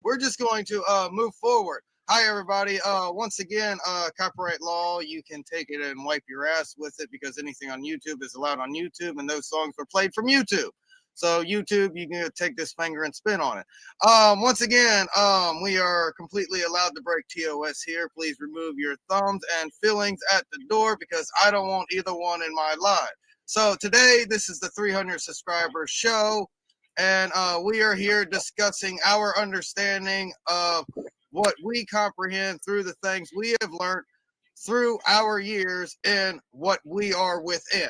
we're just going to move forward. Hi, everybody. Once again, copyright law, you can take it and wipe your ass with it because anything on YouTube is allowed on YouTube, and those songs were played from YouTube. So YouTube, you can take this finger and spin on it. Once again, we are completely allowed to break TOS here. Please remove your thumbs and feelings at the door because I don't want either one in my life. So today, this is the 300 subscriber show, and we are here discussing our understanding of what we comprehend through the things we have learned through our years in what we are within.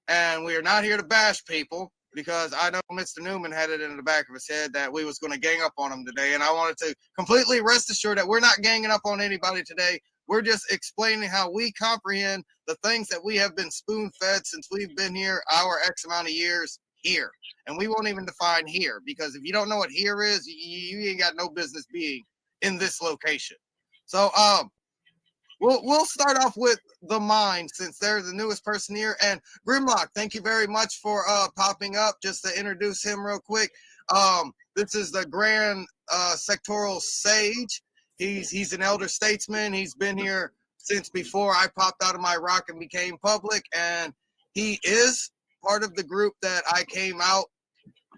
And we are not here to bash people because I know Mr. Newman had it in the back of his head that we was going to gang up on him today. And I wanted to completely rest assured that we're not ganging up on anybody today. We're just explaining how we comprehend the things that we have been spoon-fed since we've been here our X amount of years here. And we won't even define here because if you don't know what here is, you ain't got no business being in this location. So we'll start off with the mind since they're the newest person here. And Grimlock, thank you very much for popping up. Just to introduce him real quick, this is the Grand Sectoral Sage. He's an elder statesman. He's been here since before I popped out of my rock and became public, and he is part of the group that I came out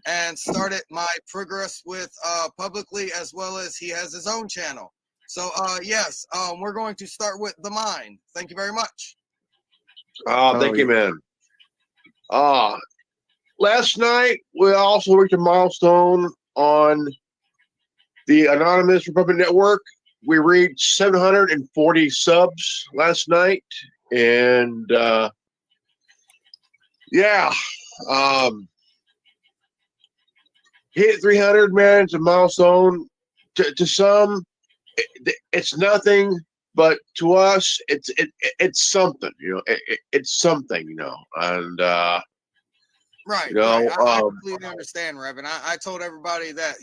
and started my progress with publicly, as well as he has his own channel. So yes, we're going to start with the mind. Thank you very much. Thank you, man. Last night we also reached a milestone on the Anonymous Republic Network. We reached 740 subs last night, and yeah, hit 300, man. It's a milestone. To some, it's nothing, but to us, it's something. You know, it's something. You know, and right. You know, right. I completely understand, Reverend. I told everybody that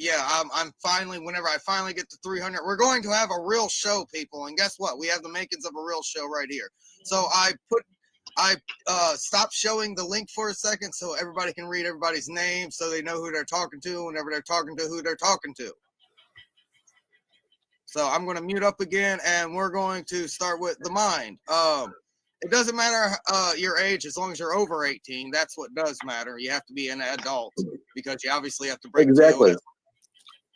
I'm finally, whenever I finally get to 300, we're going to have a real show, people. And guess what? We have the makings of a real show right here. So I stopped showing the link for a second so everybody can read everybody's name so they know who they're talking to whenever they're talking to who they're talking to. So I'm going to mute up again, and we're going to start with the mind. It doesn't matter your age as long as you're over 18. That's what does matter. You have to be an adult because you obviously have to break exactly. TOS.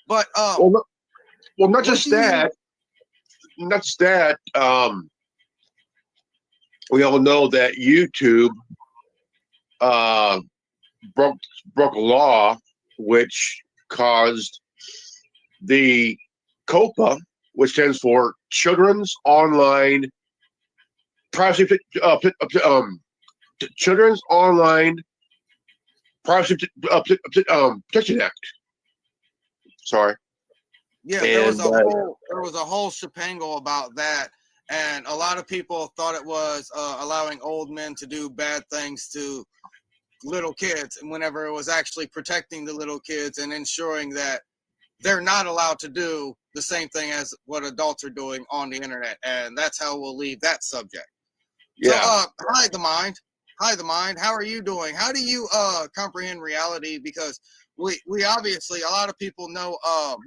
But well, not just that. Not just that. We all know that YouTube broke a law which caused the COPPA, which stands for Children's Online Privacy Children's Online Privacy Protection Act. Sorry. Yeah, there was a whole shepangle about that, and a lot of people thought it was allowing old men to do bad things to little kids, and whenever it was actually protecting the little kids and ensuring that they're not allowed to do the same thing as what adults are doing on the internet, and that's how we'll leave that subject. Yeah. So, hi, the mind. Hi, the mind. How are you doing? How do you comprehend reality? Because we obviously, a lot of people know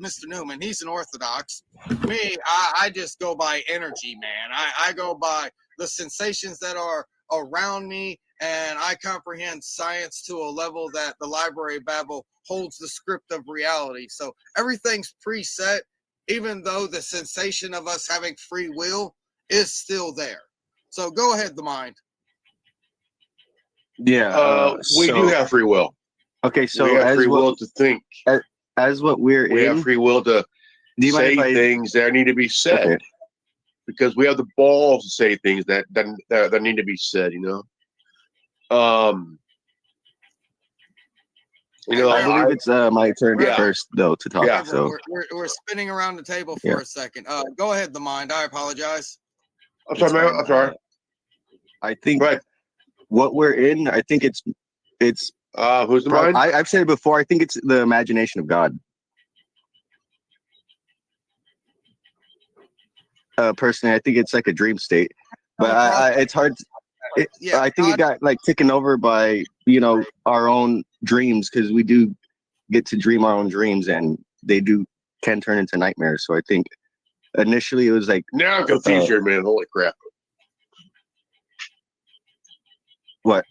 Mr. Newman. He's an Orthodox. Me, I just go by energy, man. I go by the sensations that are around me, and I comprehend science to a level that the Library of Babel holds the script of reality. So everything's preset, even though the sensation of us having free will is still there. So go ahead, the mind. Yeah, we do have free will. Okay, so we have free will to think. As what we have free will to say things that need to be said, okay. Because we have the balls to say things that need to be said. You know. I believe it's my turn first, though, to talk. Yeah. So we're spinning around the table for a second. Go ahead, the mind. I apologize. I'm sorry, man. I'm sorry. I think what we're in. I think it's who's the mind? I've said it before. I think it's the imagination of God. Personally, I think it's like a dream state, but it's hard. I think it got like taken over by our own dreams, because we do get to dream our own dreams, and they do can turn into nightmares. So I think initially it was like, Now I'm confused here, man. Holy crap. what?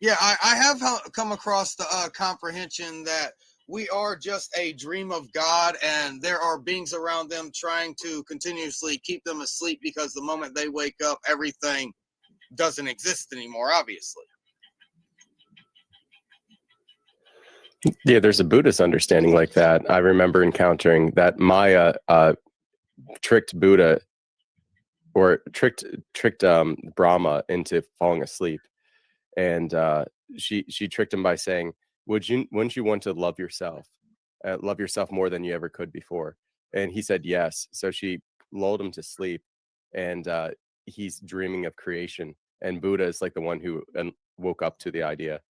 Yeah, I have come across the comprehension that we are just a dream of God, and there are beings around them trying to continuously keep them asleep, because the moment they wake up, everything doesn't exist anymore, obviously. Yeah, there's a Buddhist understanding like that. I remember encountering that Maya tricked Buddha, or tricked Brahma into falling asleep, and she tricked him by saying, wouldn't you want to love yourself more than you ever could before? And he said yes. So she lulled him to sleep, and he's dreaming of creation, and Buddha is like the one who woke up to the idea.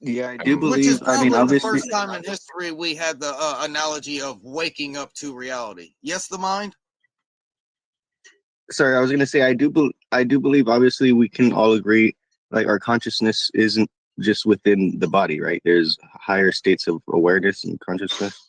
Yeah, I do Which is believe. I mean, probably the obviously, first time in history we had the analogy of waking up to reality. Yes, the mind? sorry, I was gonna say I do believe. Obviously, we can all agree, like our consciousness isn't just within the body, right? There's higher states of awareness and consciousness.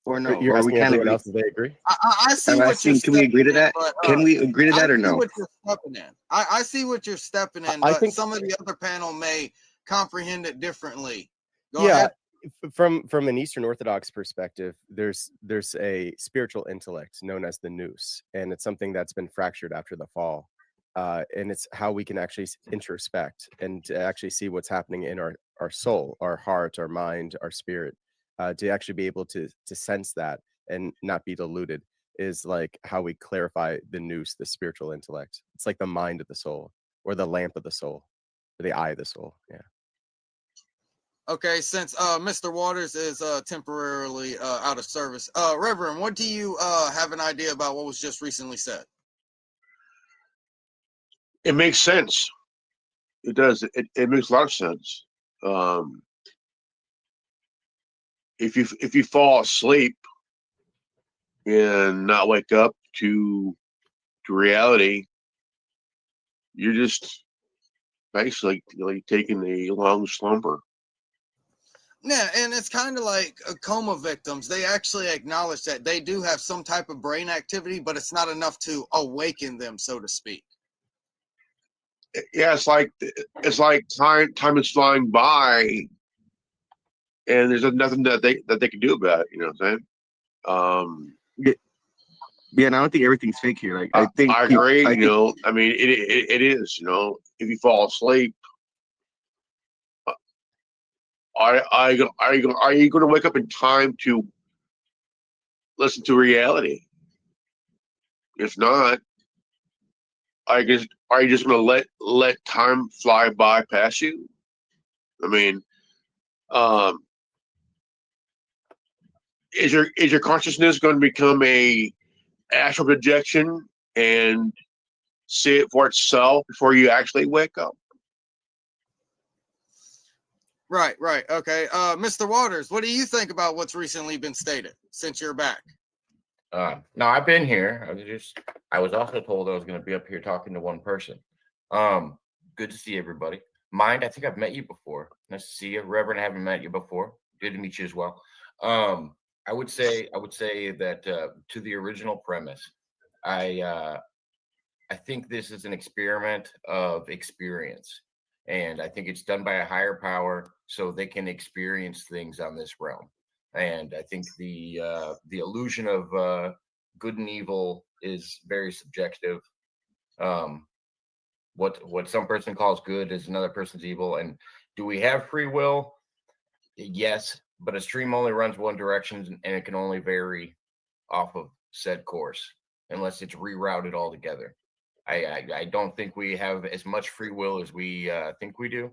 Or no, You're or we asking can't everyone agree. else if they agree? I see I'm what asking, you're can we agree to stepping in, that? but Can we agree to that or I see no? what you're stepping in. I see what you're stepping in, I but think, some of the other panel may comprehend it differently. Go yeah, ahead. from an Eastern Orthodox perspective, there's a spiritual intellect known as the nous, and it's something that's been fractured after the fall. And it's how we can actually introspect and to actually see what's happening in our soul, our heart, our mind, our spirit, to actually be able to sense that and not be deluded, is like how we clarify the nous, the spiritual intellect. It's like the mind of the soul, or the lamp of the soul, or the eye of the soul. Yeah. Okay, since Mr. Waters is temporarily out of service, Reverend, what do you have an idea about what was just recently said? It makes sense. It does. It makes a lot of sense. If you fall asleep and not wake up to reality, you're just basically taking a long slumber. Yeah, and it's kind of like coma victims. They actually acknowledge that they do have some type of brain activity, but it's not enough to awaken them, so to speak. Yeah, it's like time is flying by, and there's nothing that they can do about it. You know what I'm saying? Yeah, and I don't think everything's fake here. Like I think I agree. I mean, it is. If you fall asleep, are you going to wake up in time to listen to reality? If not, are you just going to let time fly by past you? I mean, is your consciousness going to become a astral projection and see it for itself before you actually wake up? Right. Okay. Mr. Waters, what do you think about what's recently been stated since you're back? No, I've been here. I was also told I was going to be up here talking to one person. Good to see everybody. Mind, I think I've met you before. Nice to see you. Reverend, I haven't met you before. Good to meet you as well. I would say that to the original premise, I think this is an experiment of experience, and I think it's done by a higher power so they can experience things on this realm. And I think the illusion of good and evil is very subjective. What some person calls good is another person's evil. And do we have free will? Yes, but a stream only runs one direction, and it can only vary off of said course unless it's rerouted altogether. I don't think we have as much free will as we think we do,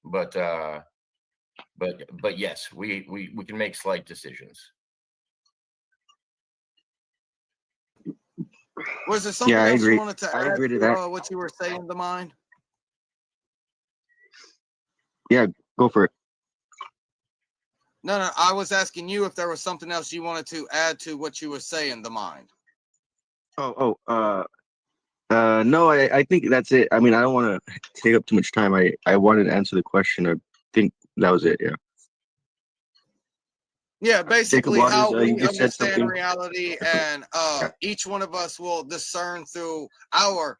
but yes, we can make slight decisions. Was there something else you wanted to add agree to to that. what you were saying, the mind? Yeah, go for it. No, I was asking you if there was something else you wanted to add to what you were saying, the mind. No, I think that's it. I mean, I don't want to take up too much time. I wanted to answer the question. I think that was it. Yeah. Yeah, Jacob basically Waters, how you we just said understand something. reality, and each one of us will discern through our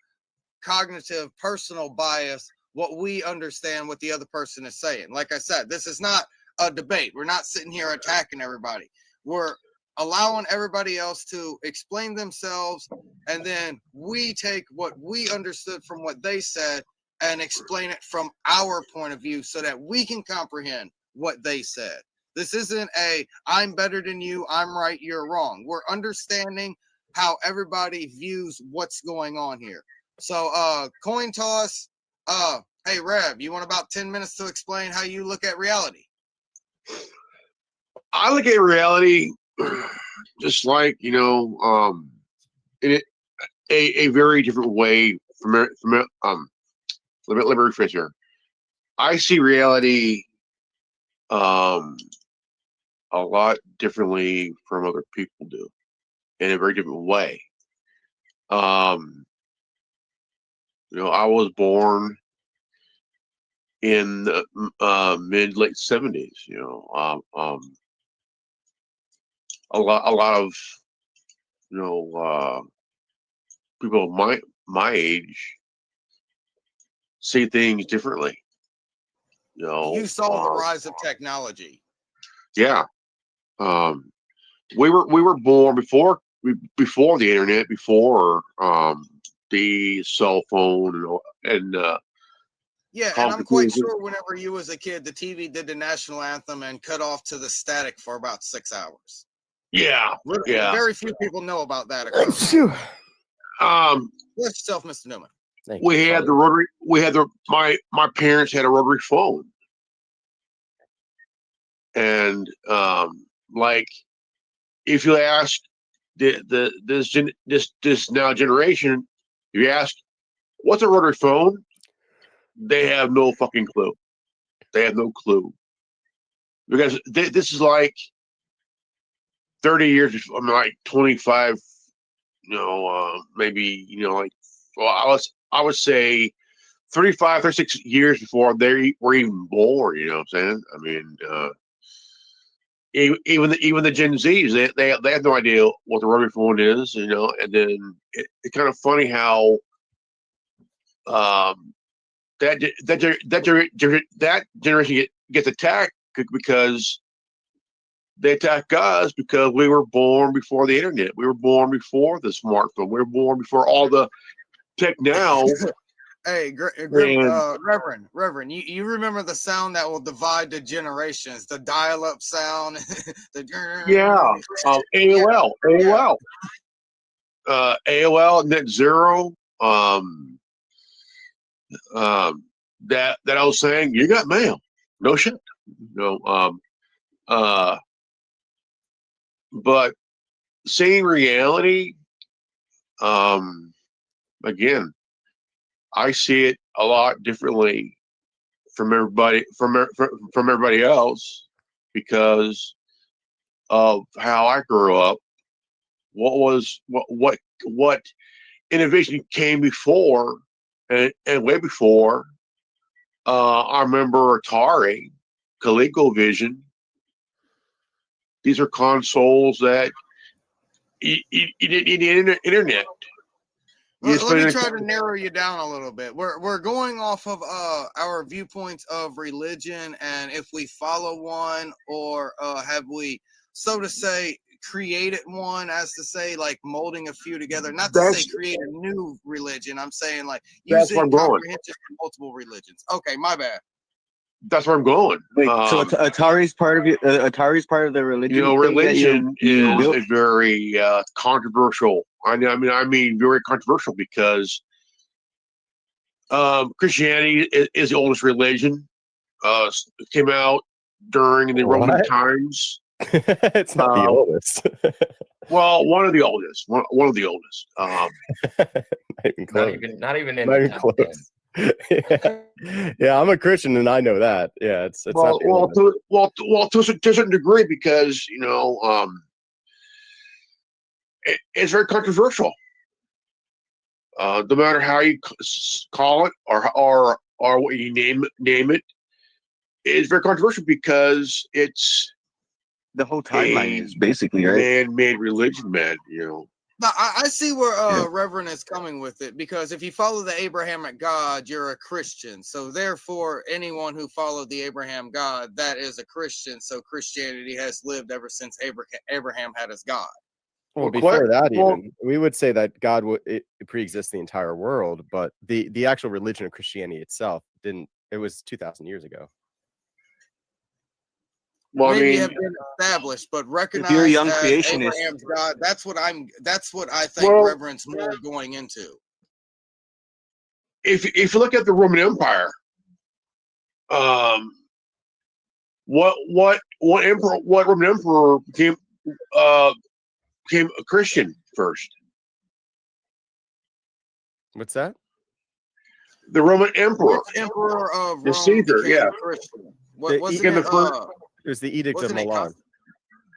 cognitive personal bias what we understand what the other person is saying. Like I said, this is not a debate. We're not sitting here attacking everybody. We're allowing everybody else to explain themselves, and then we take what we understood from what they said and explain it from our point of view so that we can comprehend what they said. This isn't a I'm better than you, I'm right, you're wrong. We're understanding how everybody views what's going on here. So coin toss, hey Rev, you want about 10 minutes to explain how you look at reality? I look at reality just like, in a very different way let me rephrase here. I see reality a lot differently from other people do, in a very different way. I was born in the mid late 70s. A lot of people of my age see things differently. You saw the rise of technology. Yeah. We were born before the internet, before the cell phone and Yeah, and I'm quite sure whenever you was a kid, the TV did the national anthem and cut off to the static for about 6 hours. Yeah. Very few people know about that occurrence. Bless yourself, Mr. Newman. We had the rotary. My parents had a rotary phone, and like if you ask this now generation, if you ask what's a rotary phone, they have no fucking clue. They have no clue because this is like 30 years. I mean, like 25. Maybe like I would say 35, 36 years before they were even born. You know what I'm saying? I mean, even the Gen Zs, they have no idea what the rotary phone is. And then it's kind of funny how that generation gets attacked because they attack us because we were born before the internet. We were born before the smartphone. We were born before all the tech now. Hey, Reverend, you remember the sound that will divide the generations, the dial-up sound? AOL. AOL, Net Zero. That I was saying, you got mail. No shit. But seeing reality, again, I see it a lot differently from everybody else because of how I grew up. What innovation came before and way before. I remember Atari, ColecoVision. These are consoles that you didn't need the internet. Let me try to narrow you down a little bit. We're going off of our viewpoints of religion, and if we follow one, or have we, so to say, created one, as to say, like molding a few together. Not to say create a new religion. I'm saying like using comprehension from multiple religions. Okay, my bad. That's where I'm going. Wait, so Atari's part of Atari's part of the religion. Religion is a very controversial. I mean, very controversial because Christianity is the oldest religion. It came out during the Roman times. It's not the oldest. Well, one of the oldest. One of the oldest. Not even in the close. Yeah, I'm a Christian and I know that. Yeah, it's well, to a certain degree because it's very controversial. no matter how you call it or what you name it, is very controversial because it's The whole timeline a is basically right. man-made religion, man. But I see where Yeah. Reverend is coming with it, because if you follow the Abrahamic God, you're a Christian. So therefore, anyone who followed the Abraham God, that is a Christian. So Christianity has lived ever since Abraham had his God. Well, Well, before that, well- even we would say that God it pre-exists the entire world, but the actual religion of Christianity itself didn't. It was 2,000 years ago. Well, Maybe I have mean, been established, but you're a recognized young as creationist- Abraham's God. That's what I think Well- Reverend's more going into. if you look at the Roman Empire, what Roman emperor became a Christian first? What's that? The Roman emperor. Which emperor of The Rome Caesar, became yeah. a Christian? What The- wasn't became it? the first- It was the Edict of Wasn't it Milan.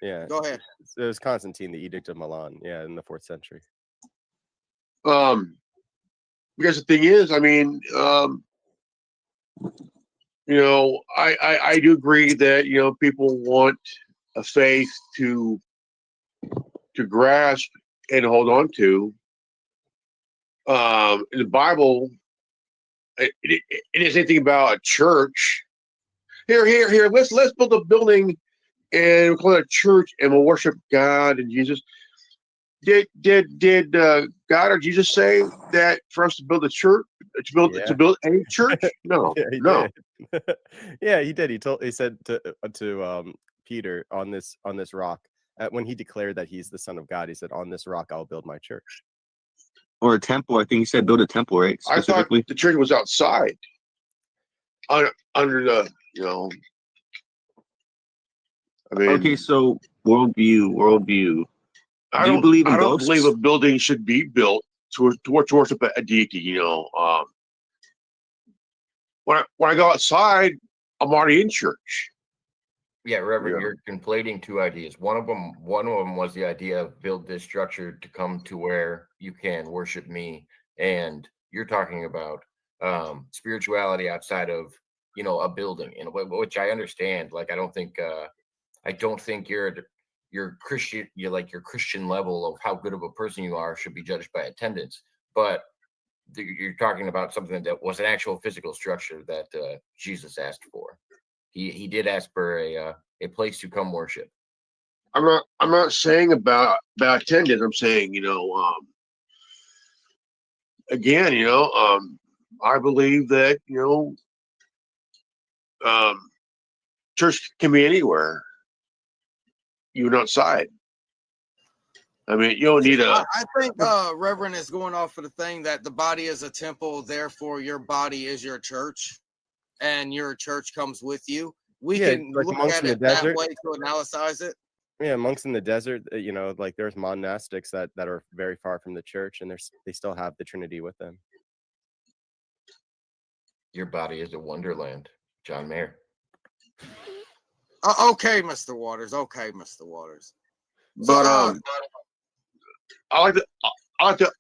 Yeah, Go ahead. it was Constantine, the Edict of Milan. Yeah, in the 4th century. Because the thing is, I mean, I do agree that people want a faith to grasp and hold on to. In the Bible, it is anything about a church. Here. Let's build a building and we'll call it a church, and we'll worship God and Jesus. Did God or Jesus say that for us to build a church, to build a church? No, Yeah, he no. did. Yeah, he did. He said to Peter, on this rock, when he declared that he's the Son of God, he said, "On this rock I'll build my church." Or a temple. I think he said build a temple, right? I thought Specifically. the church was outside, under the I mean, Okay, so worldview. I Do you don't believe in I don't ghosts? believe a building should be built to worship a deity. When I go outside, I'm already in church. Yeah, Reverend, Yeah. you're conflating two ideas. One of them was the idea of build this structure to come to where you can worship me, and you're talking about spirituality outside of a building, and which I understand. Like, I don't think your Christian, your Christian level of how good of a person you are should be judged by attendance, but you're talking about something that was an actual physical structure that Jesus asked for. He did ask for a place to come worship. I'm not saying about attendance. I'm saying again, I believe that church can be anywhere, even outside. I mean, you don't need a. I think Reverend is going off of the thing that the body is a temple, therefore your body is your church, and your church comes with you. We Yeah, can like look monks at in the it that desert. way to analyze it. Yeah, monks in the desert. Like there's monastics that are very far from the church, and they still have the Trinity with them. Your body is a wonderland, John Mayer. Okay, Mr. Waters. Okay, Mr. Waters. But I like to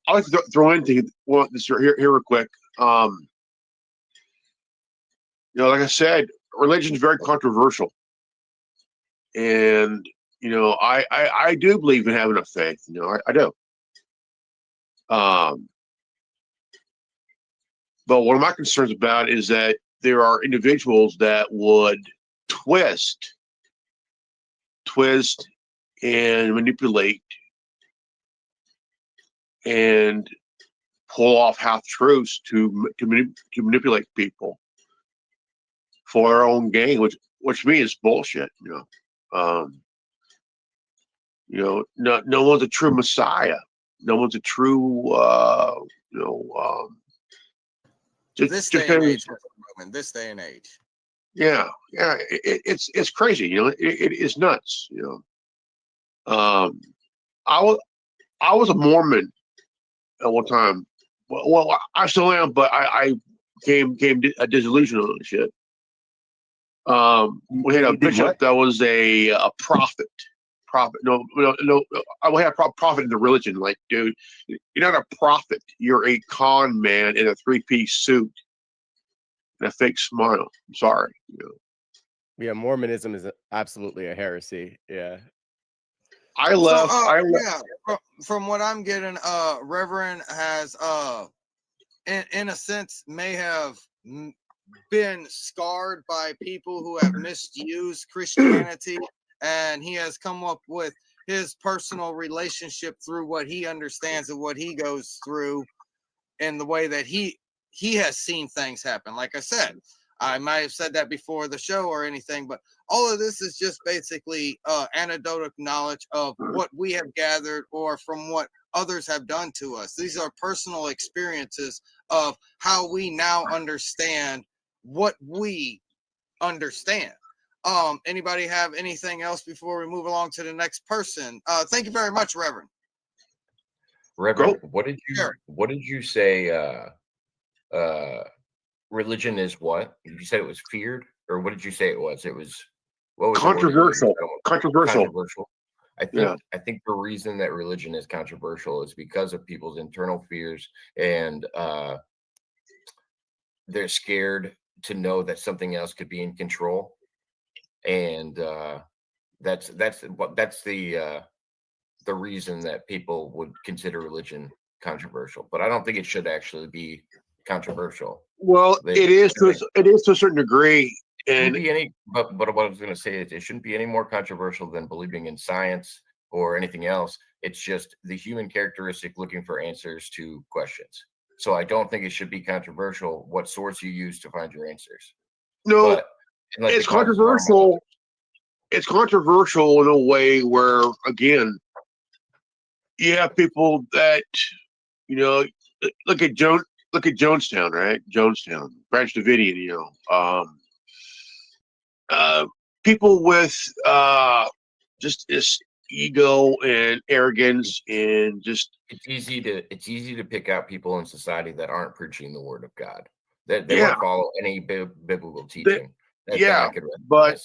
throw into this here real quick. Like I said, religion is very controversial, and I do believe in having a faith. I do. But one of my concerns about is that there are individuals that would twist and manipulate and pull off half truths to manipulate people for their own gain, which to me is bullshit. No one's a true Messiah. No one's a true This day and age, Mr. Roman, this day and age. Yeah, it's crazy. It is nuts. I was a Mormon at one time. Well, I still am, but I came disillusioned on the shit. We had a You did bishop what? that was a prophet. profit. No. I will have profit in the religion. Like, dude, you're not a prophet. You're a con man in a 3-piece suit and a fake smile. I'm sorry. Yeah, Mormonism is absolutely a heresy. Yeah. I left. Yeah, from what I'm getting, Reverend has in a sense may have been scarred by people who have misused Christianity, and he has come up with his personal relationship through what he understands and what he goes through in the way that he has seen things happen. Like I said, I might have said that before the show or anything, but all of this is just basically anecdotal knowledge of what we have gathered or from what others have done to us. These are personal experiences of how we now understand what we understand. Anybody have anything else before we move along to the next person? Thank you very much, Reverend. Reverend, Go. what did you say religion is what? You said it was feared, or what did you say it was? It was what was Controversial. The word you used? Controversial. Controversial. I think the reason that religion is controversial is because of people's internal fears, and they're scared to know that something else could be in control, and that's the reason that people would consider religion controversial. But I don't think it should actually be controversial. Well, it is to a certain degree. And but what I was going to say is it shouldn't be any more controversial than believing in science or anything else. It's just the human characteristic looking for answers to questions. So I don't think it should be controversial what source you use to find your answers. No, But it's controversial. It's controversial in a way where, again, you have people that, look at Jonestown, right? Jonestown, Branch Davidian, people with just this ego and arrogance, and just it's easy to pick out people in society that aren't preaching the word of God. They won't follow any biblical teaching. But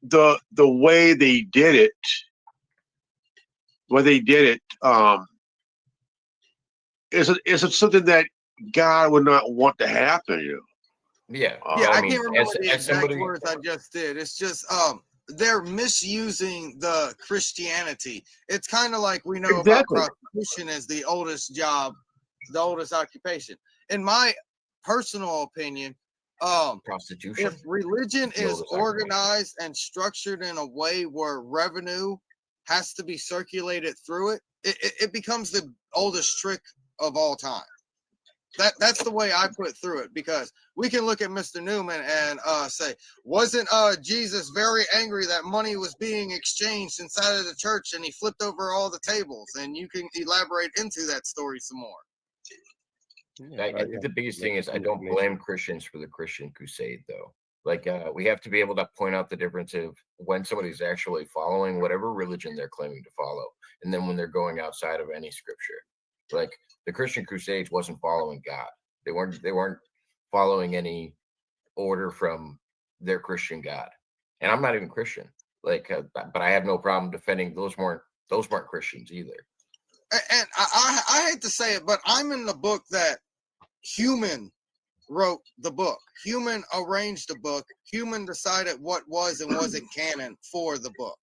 the way they did it, is something that God would not want to happen. Yeah, I can't remember the exact words I just did. It's just they're misusing the Christianity. It's kind of like we know about prostitution as the oldest job, the oldest occupation. In my personal opinion, prostitution. If religion is organized and structured in a way where revenue has to be circulated through it, it becomes the oldest trick of all time. That's the way I put through it, because we can look at Mr. Newman and say, wasn't Jesus very angry that money was being exchanged inside of the church and he flipped over all the tables? And you can elaborate into that story some more. I think the biggest thing is I don't blame Christians for the Christian crusade, though. Like we have to be able to point out the difference of when somebody's actually following whatever religion they're claiming to follow, and then when they're going outside of any scripture. Like the Christian crusades wasn't following God. They weren't following any order from their Christian God. And I'm not even Christian. Like, but I have no problem defending those weren't Christians either. And I hate to say it, but I'm in the book that Human wrote the book. Human arranged the book. Human decided what was and wasn't canon for the book.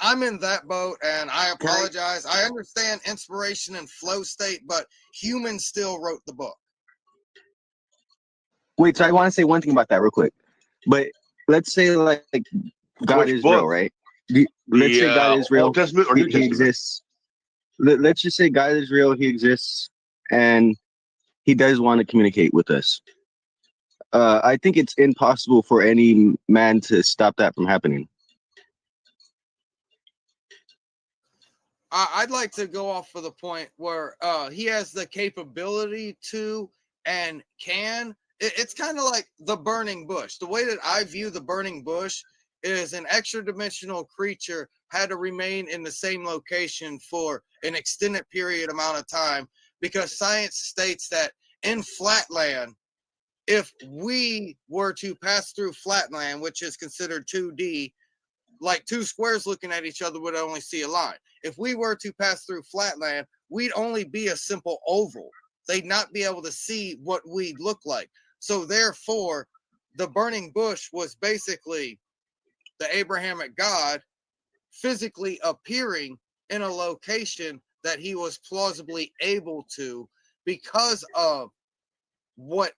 I'm in that boat, and I apologize. I understand inspiration and flow state, but Human still wrote the book. Wait, so I want to say one thing about that real quick. But let's say like God is real, right? Let's say God is real. Old Testament or New Testament? He exists. Let's just say God is real. He exists, and he does want to communicate with us. I think it's impossible for any man to stop that from happening. I'd like to go off for the point where he has the capability to and can. It's kind of like the burning bush. The way that I view the burning bush is an extra dimensional creature had to remain in the same location for an extended period amount of time, because science states that in flatland, if we were to pass through flatland, which is considered 2D, like two squares looking at each other would only see a line. If we were to pass through flatland, we'd only be a simple oval. They'd not be able to see what we'd look like. So therefore, the burning bush was basically the Abrahamic God physically appearing in a location that he was plausibly able to because of what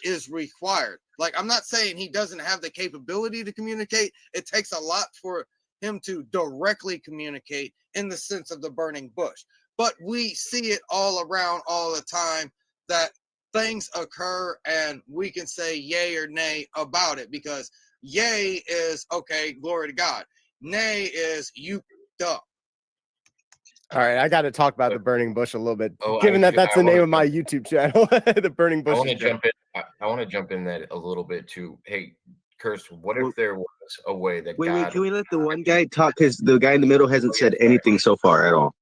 is required. Like, I'm not saying he doesn't have the capability to communicate. It takes a lot for him to directly communicate in the sense of the burning bush. But we see it all around all the time that things occur and we can say yay or nay about it, because yay is okay, glory to God. Nay is you up. All right, I got to talk about the burning bush a little bit, Oh, given that that's the name wanna of my YouTube channel, the burning bush. I want to jump in. I want to jump in that a little bit too. Hey, Curse, what if there was a way that Wait, God? can we let the one guy talk? Because the guy in the middle hasn't said anything so far at all.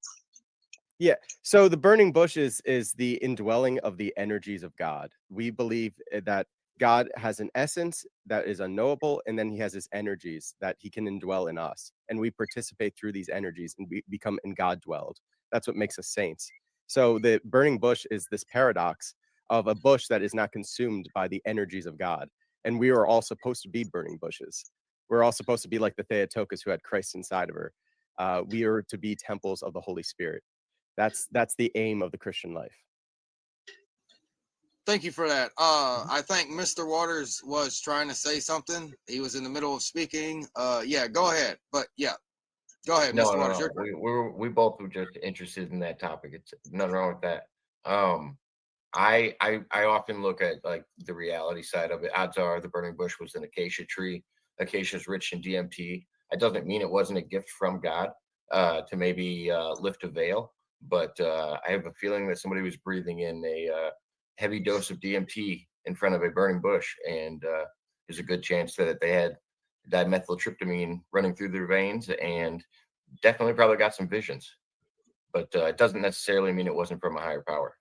Yeah. So the burning bush is the indwelling of the energies of God. We believe that God has an essence that is unknowable, and then he has his energies that he can indwell in us. And we participate through these energies and we become in God dwelled. That's what makes us saints. So the burning bush is this paradox of a bush that is not consumed by the energies of God. And we are all supposed to be burning bushes. We're all supposed to be like the Theotokos who had Christ inside of her. We are to be temples of the Holy Spirit. That's the aim of the Christian life. Thank you for that. I think Mr. Waters was trying to say something. He was in the middle of speaking. Yeah, go ahead. But yeah, go ahead, No, Mr. Waters. no. We both were just interested in that topic. It's nothing wrong with that. I often look at like the reality side of it. Odds are the burning bush was an acacia tree. Acacia is rich in DMT. It doesn't mean it wasn't a gift from God to maybe lift a veil, but I have a feeling that somebody was breathing in a heavy dose of DMT in front of a burning bush, and there's a good chance that they had dimethyltryptamine running through their veins, and definitely probably got some visions. But it doesn't necessarily mean it wasn't from a higher power.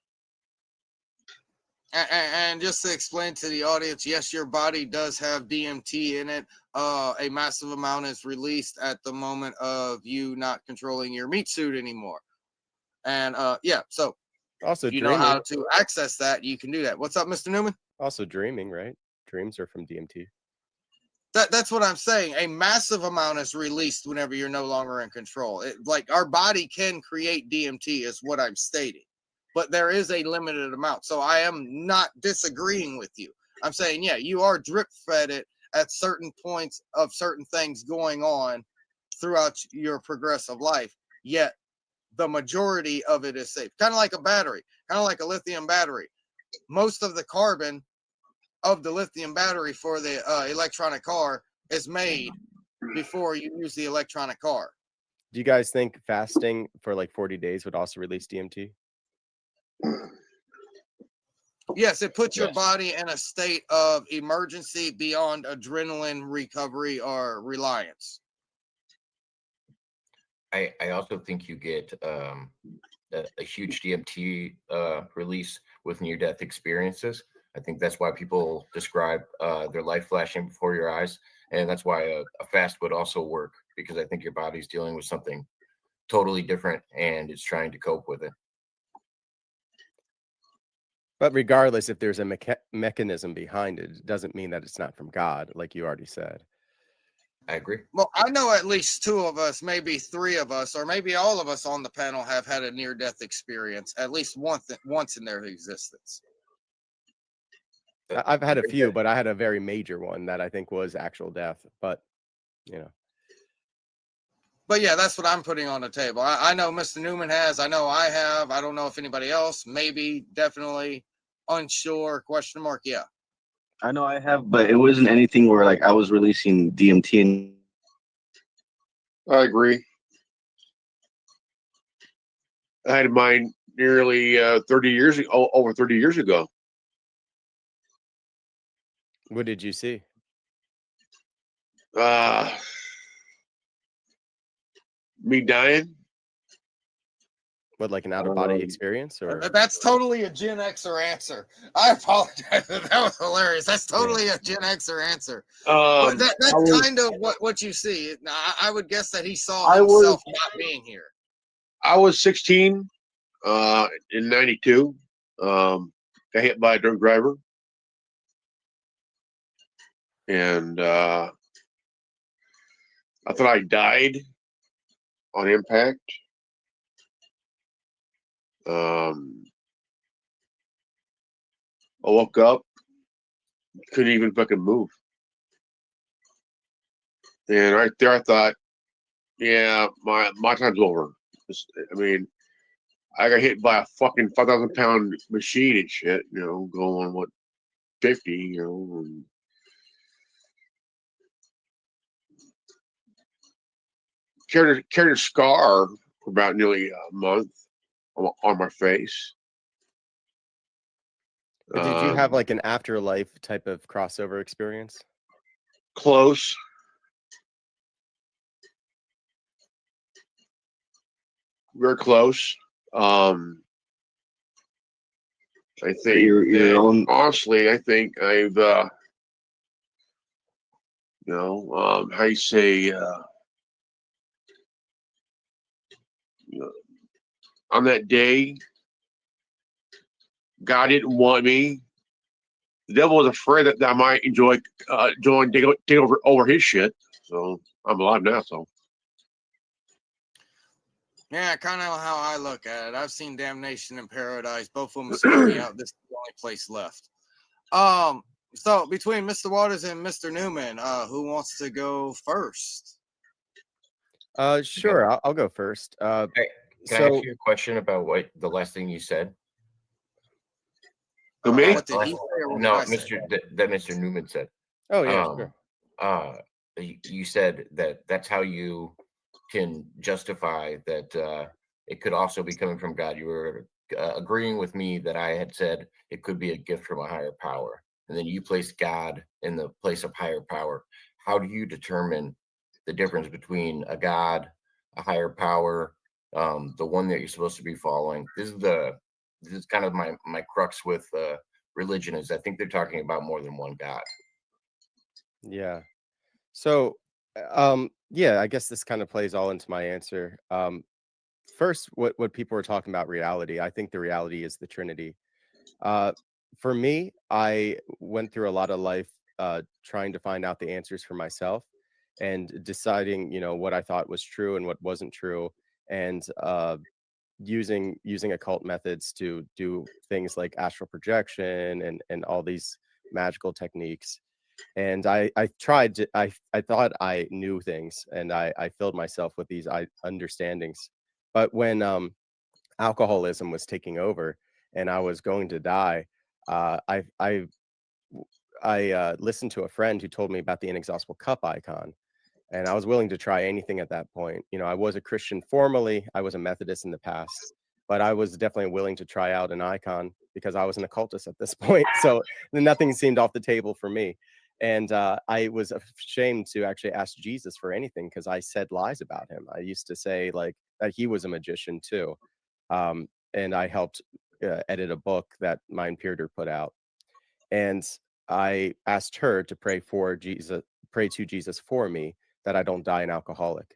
And just to explain to the audience, yes, your body does have DMT in it. A massive amount is released at the moment of you not controlling your meat suit anymore. And yeah, so Also if you dreaming. know how to access that, you can do that. What's up, Mr. Newman? Also dreaming, right? Dreams are from DMT. That's what I'm saying. A massive amount is released whenever you're no longer in control. Like our body can create DMT, is what I'm stating, but there is a limited amount. So I am not disagreeing with you. I'm saying, yeah, you are drip fed it at certain points of certain things going on throughout your progressive life. Yet the majority of it is safe. Kind of like a battery, kind of like a lithium battery. Most of the carbon of the lithium battery for the electronic car is made before you use the electronic car. Do you guys think fasting for like 40 days would also release DMT? Yes, it puts your body in a state of emergency beyond adrenaline recovery or reliance. I also think you get a huge DMT release with near-death experiences. I think that's why people describe their life flashing before your eyes. And that's why a fast would also work, because I think your body's dealing with something totally different and it's trying to cope with it. But regardless, if there's a mechanism behind it, it doesn't mean that it's not from God, like you already said. I agree. Well, I know at least two of us, maybe three of us, or maybe all of us on the panel have had a near-death experience at least once in their existence. I've had a few, but I had a very major one that I think was actual death. But, you know. But yeah, that's what I'm putting on the table. I know Mr. Newman has. I know I have. I don't know if anybody else. Maybe, definitely, unsure, question mark. Yeah. I know I have, but it wasn't anything where like I was releasing DMT. And I agree. I had mine nearly 30 years ago, over 30 years ago. What did you see? Me dying. What, like an out of body Um, experience, or? That's totally a Gen Xer answer. I apologize. That was hilarious. That's totally a Gen Xer answer. But I that's was kind of what you see. Now, I would guess that he saw I was himself not being here. I was 16 in '92. Got hit by a drunk driver, and I thought I died on impact. Um, I woke up, couldn't even fucking move, and right there I thought, yeah, my time's over. I mean, I got hit by a fucking 5,000 pound machine and shit. Going what 50. And carried a scar for about nearly a month on my face. But did you have like an afterlife type of crossover experience? Close? Very close. I think Your own. honestly, I think I've how you say on that day, God didn't want me. The devil was afraid that I might take over his shit. So I'm alive now. So Yeah, kind of how I look at it. I've seen Damnation and Paradise. Both of them scare me out. This is the only place left. So between Mr. Waters and Mr. Newman, who wants to go first? Sure, I'll go first. Hey, can I So ask you a question about what the last thing you said? who me? What did he say or what No, did I say? that Mr. Newman said. oh yeah, Um, sure. you said that's how you can justify that it could also be coming from God. You were agreeing with me that I had said it could be a gift from a higher power, and then you placed God in the place of higher power. How do you determine the difference between a God, a higher power, the one that you're supposed to be following? This is kind of my crux with religion, is I think they're talking about more than one God. Yeah. So, yeah, I guess this kind of plays all into my answer. First, what people were talking about reality. I think the reality is the Trinity. Uh, for me, I went through a lot of life trying to find out the answers for myself and deciding, what I thought was true and what wasn't true, and using occult methods to do things like astral projection and all these magical techniques. And I tried to I thought I knew things, and I filled myself with these understandings. But when alcoholism was taking over and I was going to die, uh, I I listened to a friend who told me about the inexhaustible cup icon, and I was willing to try anything at that point. I was a Christian formally, I was a Methodist in the past, but I was definitely willing to try out an icon because I was an occultist at this point. So nothing seemed off the table for me. And I was ashamed to actually ask Jesus for anything because I said lies about him. I used to say like that he was a magician too. And I helped edit a book that my imperator put out. And I asked her to pray to Jesus for me that I don't die an alcoholic.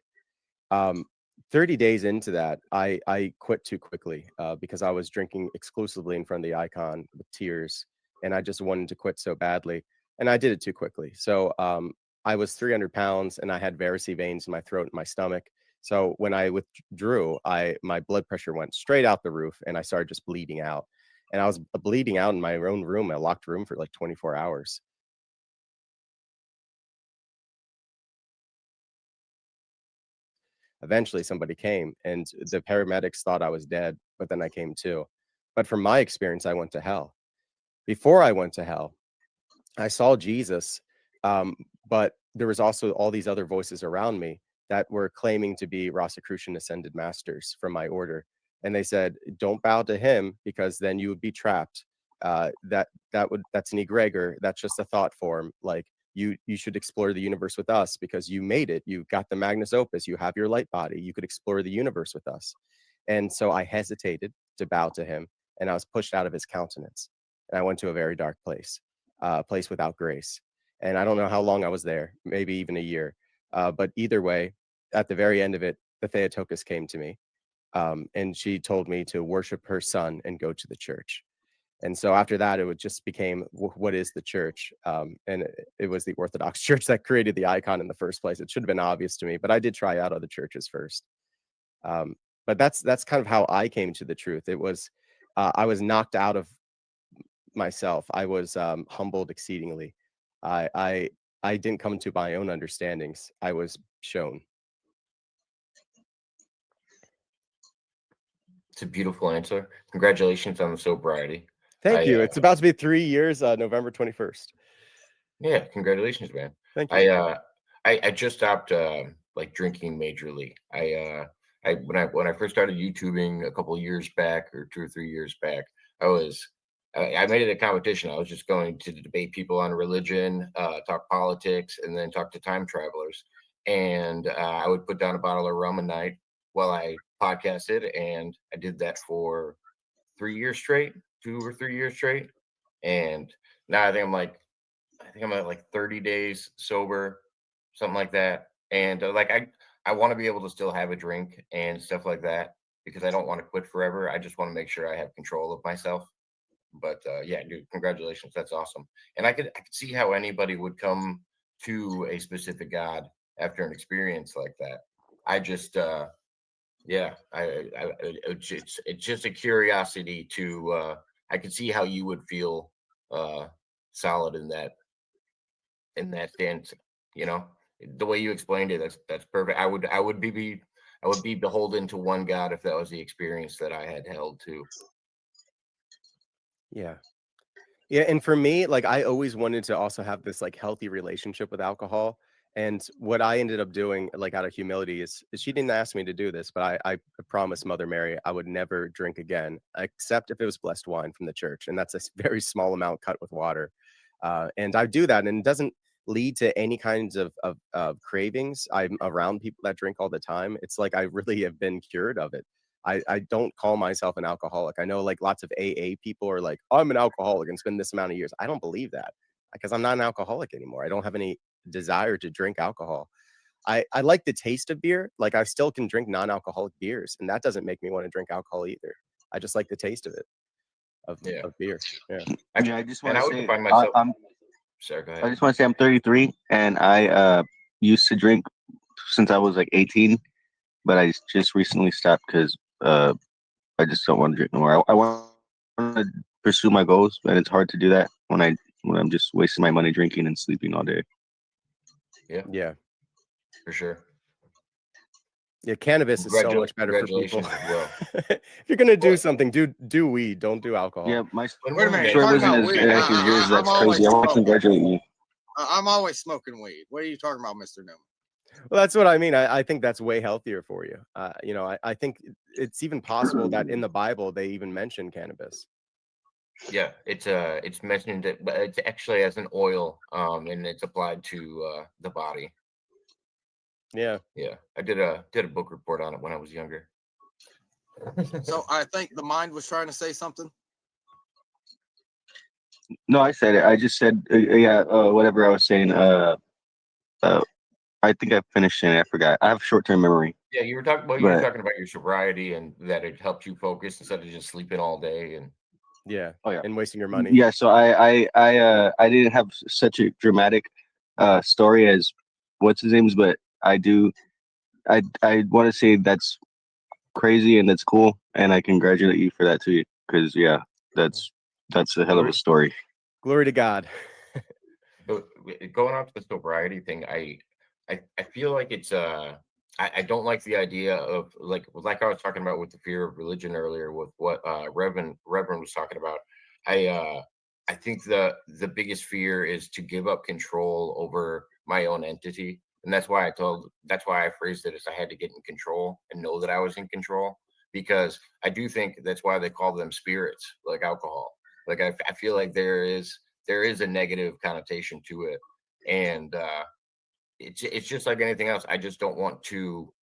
Um, 30 days into that, I quit too quickly because I was drinking exclusively in front of the icon with tears, and I just wanted to quit so badly, and I did it too quickly. So I was 300 pounds, and I had varicose veins in my throat and my stomach. So when I withdrew, my blood pressure went straight out the roof, and I started just bleeding out. And I was bleeding out in my own room, a locked room for like 24 hours. Eventually, somebody came, and the paramedics thought I was dead, but then I came to. But from my experience, I went to hell. Before I went to hell, I saw Jesus, but there was also all these other voices around me that were claiming to be Rosicrucian ascended masters from my order, and they said, "Don't bow to him because then you would be trapped. That's an egregor. That's just a thought form. Like you should explore the universe with us because you made it. You got the Magnus Opus. You have your light body. You could explore the universe with us." And so I hesitated to bow to him, and I was pushed out of his countenance. And I went to a very dark place, a place without grace. And I don't know how long I was there, maybe even a year. But either way, at the very end of it, the Theotokos came to me, and she told me to worship her son and go to the church. And so after that, it would just became what is the church? And it was the Orthodox Church that created the icon in the first place. It should have been obvious to me, but I did try out other churches first. But that's kind of how I came to the truth. It was I was knocked out of myself. I was humbled exceedingly. I didn't come to my own understandings. I was shown. It's a beautiful answer. Congratulations on the sobriety. Thank I, you. It's about to be 3 years, November 21st. Yeah, congratulations, man. Thank you. I just stopped like drinking majorly. When I first started YouTubing a couple of years back, or 2 or 3 years back, I made it a competition. I was just going to debate people on religion, talk politics, and then talk to time travelers. And I would put down a bottle of rum a night while I podcasted, and I did that for 3 years straight, 2 or 3 years straight. And now I think I'm at like 30 days sober, something like that. And like I want to be able to still have a drink and stuff like that because I don't want to quit forever. I just want to make sure I have control of myself. But yeah, dude, congratulations. That's awesome. And I could see how anybody would come to a specific God after an experience like that. I just yeah, it's just a curiosity to I could see how you would feel solid in that stance, you know. The way you explained it, that's perfect. I would be beholden to one God if that was the experience that I had held to. Yeah. Yeah, and for me, like I always wanted to also have this like healthy relationship with alcohol. And what I ended up doing, like out of humility, is she didn't ask me to do this, but I promised Mother Mary I would never drink again, except if it was blessed wine from the church, and that's a very small amount cut with water. And I do that, and it doesn't lead to any kinds of cravings. I'm around people that drink all the time. It's like I really have been cured of it. I don't call myself an alcoholic. I know like lots of AA people are like, I'm an alcoholic and it's been this amount of years. I don't believe that because I'm not an alcoholic anymore. I don't have any desire to drink alcohol. I like the taste of beer. Like I still can drink non-alcoholic beers, and that doesn't make me want to drink alcohol either. I just like the taste of it, Yeah. of beer. Yeah. Yeah, I just want And I to would say define myself. Sorry, go I ahead. just want to say I'm 33 and I used to drink since I was like 18, but I just recently stopped because I just don't want to drink no more. I want to pursue my goals, and it's hard to do that when I'm just wasting my money drinking and sleeping all day. Yeah. For sure. Yeah, cannabis is so much better for people. Congratulations as well. If you're gonna do Well- something, do weed. Don't do alcohol. Yeah, my When Wait a we're minute, story talking wasn't about as weed. epic as yours. I'm That's always crazy. I want to smoking. congratulate you. I'm always smoking weed. What are you talking about, Mr. Newman? Well, that's what I mean. I think that's way healthier for you. I think it's even possible that in the Bible they even mention cannabis. Yeah, it's mentioned that, but it's actually as an oil, and it's applied to the body. Yeah. Yeah, I did a book report on it when I was younger. So I think the mind was trying to say something. No, I said it. I just said whatever I was saying. I think I finished saying it. I forgot. I have short-term memory. Yeah, you were talking. Well, you were But- talking about your sobriety and that it helped you focus instead of just sleeping all day. And Yeah. Oh, yeah. And wasting your money. Yeah, so I didn't have such a dramatic story as what's his name's, but I want to say that's crazy and that's cool, and I congratulate you for that too, because yeah, that's a hell of a story. Glory to God. but going on to the sobriety thing, I feel like it's I don't like the idea of like I was talking about with the fear of religion earlier with what Reverend was talking about. I think the biggest fear is to give up control over my own entity. And that's why I phrased it as I had to get in control and know that I was in control, because I do think that's why they call them spirits, like alcohol. Like I feel like there is a negative connotation to it. And it's just like anything else. I just don't want to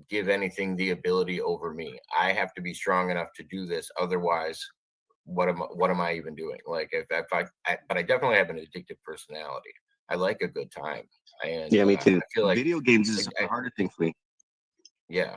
give anything the ability over me. I have to be strong enough to do this. Otherwise, what am I even doing? Like but I definitely have an addictive personality. I like a good time, and Yeah, me I too. feel like Video games is I- a harder thing for me. yeah,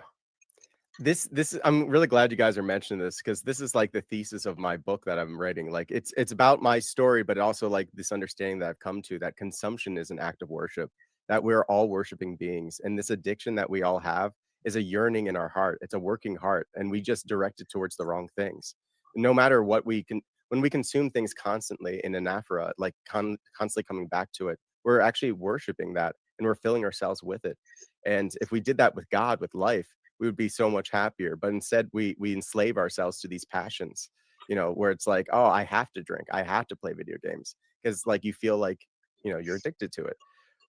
This I'm really glad you guys are mentioning this, because this is like the thesis of my book that I'm writing. Like it's about my story, but also like this understanding that I've come to, that consumption is an act of worship, that we're all worshiping beings, and this addiction that we all have is a yearning in our heart. It's a working heart, and we just direct it towards the wrong things. No matter what we can, when we consume things constantly in anaphora, like constantly coming back to it, we're actually worshiping that, and we're filling ourselves with it. And if we did that with God, with life, we would be so much happier. But instead, we enslave ourselves to these passions, where it's like, oh, I have to drink, I have to play video games, because like you feel like you're addicted to it.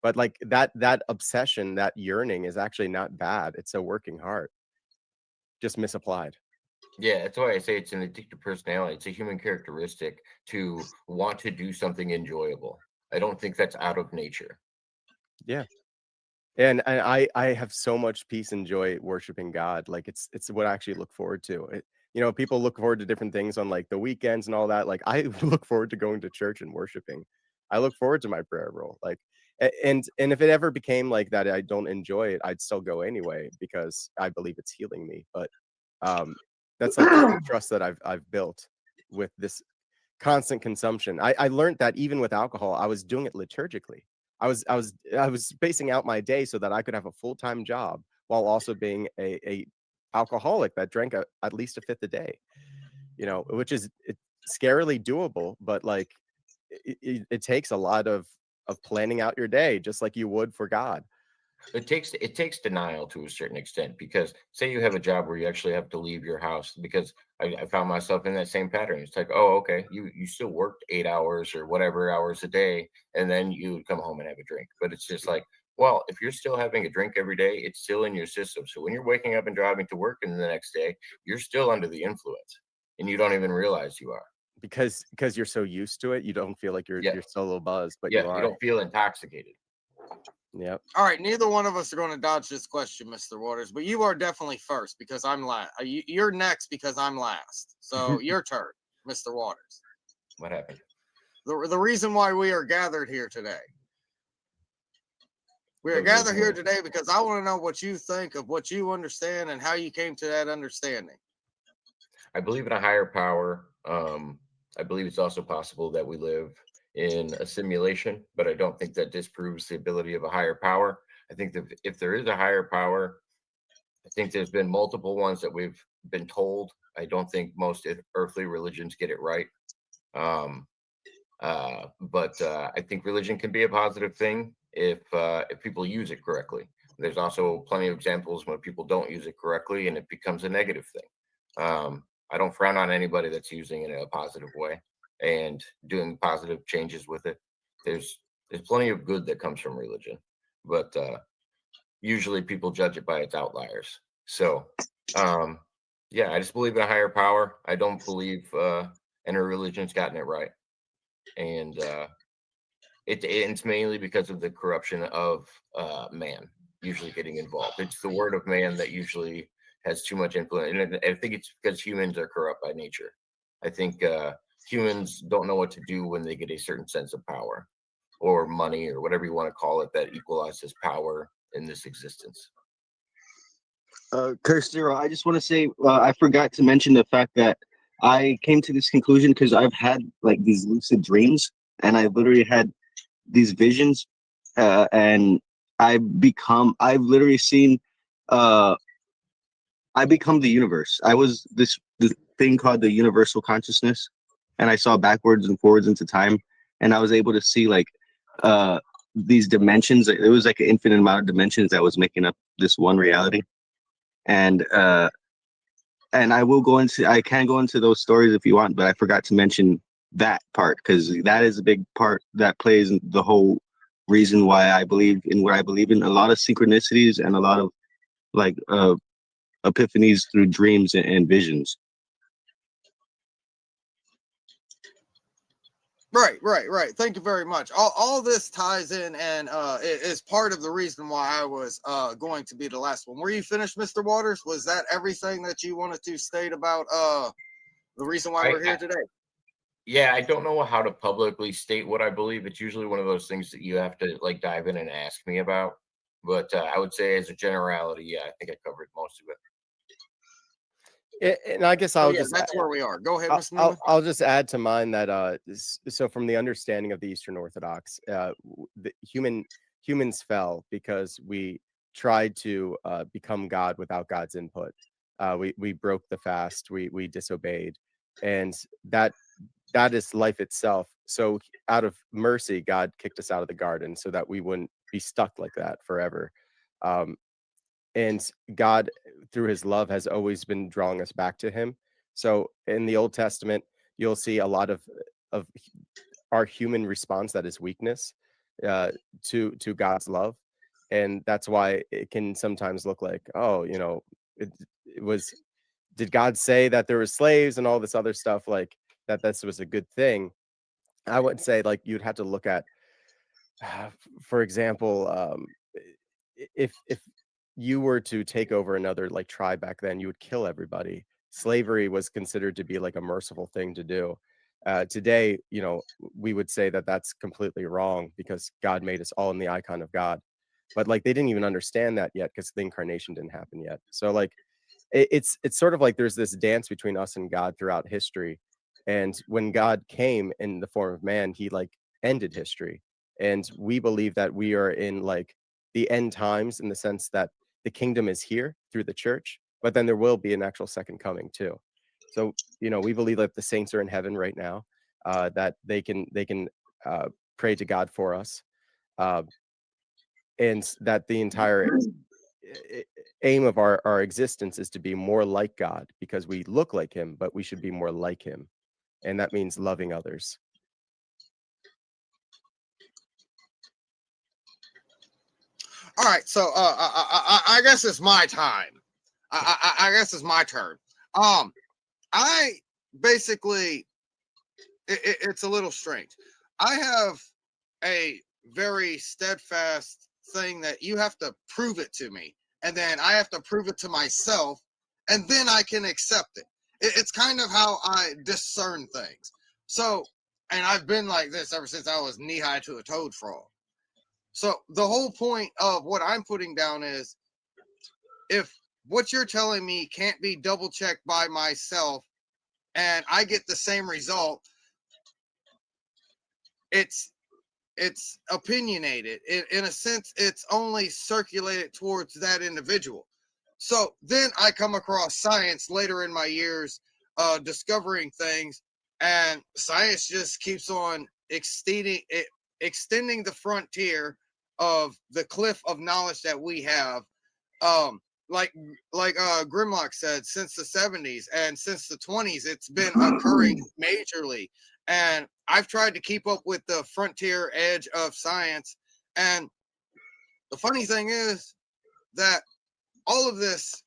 But like that obsession, that yearning is actually not bad. It's a working heart, just misapplied. yeah. That's why I say it's an addictive personality. It's a human characteristic to want to do something enjoyable. I don't think that's out of nature. Yeah. And I have so much peace and joy worshiping God. Like it's what I actually look forward to. People look forward to different things on like the weekends and all that. Like I look forward to going to church and worshiping. I look forward to my prayer roll. Like and if it ever became like that, I don't enjoy it, I'd still go anyway, because I believe it's healing me. But um that's like just the trust that I've built with this constant consumption. I learned that even with alcohol, I was doing it liturgically. I was spacing out my day so that I could have a full-time job while also being a alcoholic that drank at least a fifth a day. Which is scarily doable, but like it takes a lot of planning out your day, just like you would for God. It takes denial to a certain extent, because say you have a job where you actually have to leave your house, because I found myself in that same pattern. It's like, oh, okay, you still worked 8 hours or whatever hours a day, and then you would come home and have a drink. But it's just like, well, if you're still having a drink every day, it's still in your system. So when you're waking up and driving to work and the next day, you're still under the influence, and you don't even realize you are. Because you're so used to it, you don't feel like you're Yeah, you're still a little buzzed, but you yeah, you are. don't feel intoxicated. Yep. All right, neither one of us are going to dodge this question, Mr. Waters, but you are definitely first because I'm last. You're next because I'm last. So your turn, Mr. Waters. What happened? The reason why we are gathered here today. We are Those gathered here words. today because I want to know what you think of what you understand and how you came to that understanding. I believe in a higher power. I believe it's also possible that we live in a simulation, but I don't think that disproves the ability of a higher power. I think that if there is a higher power, I think there's been multiple ones that we've been told. I don't think most earthly religions get it right. Um, but I think religion can be a positive thing if people use it correctly. There's also plenty of examples when people don't use it correctly and it becomes a negative thing. I don't frown on anybody that's using it in a positive way and doing positive changes with it. There's plenty of good that comes from religion, but usually people judge it by its outliers. So yeah, I just believe in a higher power. I don't believe any religion's gotten it right, and it's mainly because of the corruption of man usually getting involved. It's the word of man that usually has too much influence, and I think it's because humans are corrupt by nature. I think humans don't know what to do when they get a certain sense of power or money or whatever you want to call it that equalizes power in this existence. Curse Zero, I just want to say I forgot to mention the fact that I came to this conclusion because I've had like these lucid dreams, and I literally had these visions, and I've literally seen, uh, I become the universe. I was this thing called the universal consciousness, and I saw backwards and forwards into time, and I was able to see like uh, these dimensions. It was like an infinite amount of dimensions that was making up this one reality, and I can go into those stories if you want, but I forgot to mention that part because that is a big part that plays in the whole reason why I believe in what I believe in. A lot of synchronicities and a lot of like epiphanies through dreams and visions. Right. Thank you very much. All this ties in and is part of the reason why I was going to be the last one. Were you finished, Mr. Waters? Was that everything that you wanted to state about the reason why we're here today? Yeah, I don't know how to publicly state what I believe. It's usually one of those things that you have to like dive in and ask me about. But I would say, as a generality, yeah, I think I covered most of it. And I guess Oh I'll yeah, just that's where we are. Go ahead, I'll, Mr. Newman. I'll just add to mine that so from the understanding of the Eastern Orthodox, the humans fell because we tried to become God without God's input. We broke the fast. We disobeyed, and that is life itself. So out of mercy, God kicked us out of the garden so that we wouldn't be stuck like that forever. Um, and God, through his love, has always been drawing us back to him. So in the Old Testament, you'll see a lot of our human response, that is weakness, uh, to God's love. And that's why it can sometimes look like, oh, it was, did God say that there were slaves and all this other stuff, like that this was a good thing? I would say, like, you'd have to look at, for example, if you were to take over another like tribe back then, you would kill everybody. Slavery was considered to be like a merciful thing to do. Today, we would say that that's completely wrong because God made us all in the icon of God. But like they didn't even understand that yet because the incarnation didn't happen yet. So like it's sort of like there's this dance between us and God throughout history. And when God came in the form of man, he like ended history. And we believe that we are in like the end times in the sense that the kingdom is here through the church, but then there will be an actual second coming too. So, we believe that the saints are in heaven right now, that they can pray to God for us, uh, and that the entire aim of our existence is to be more like God because we look like him, but we should be more like him. And that means loving others. All right, so I guess it's my time. I guess it's my turn. I basically it's a little strange. I have a very steadfast thing that you have to prove it to me, and then I have to prove it to myself, and then I can accept it. It's kind of how I discern things. So, and I've been like this ever since I was knee high to a toad frog. So the whole point of what I'm putting down is if what you're telling me can't be double checked by myself and I get the same result, it's opinionated. In a sense, it's only circulated towards that individual. So then I come across science later in my years, discovering things, and science just keeps on extending the frontier of the cliff of knowledge that we have. Um, like Grimlock said, since the 70s and since the 20s, it's been occurring majorly. And I've tried to keep up with the frontier edge of science. And the funny thing is that all of this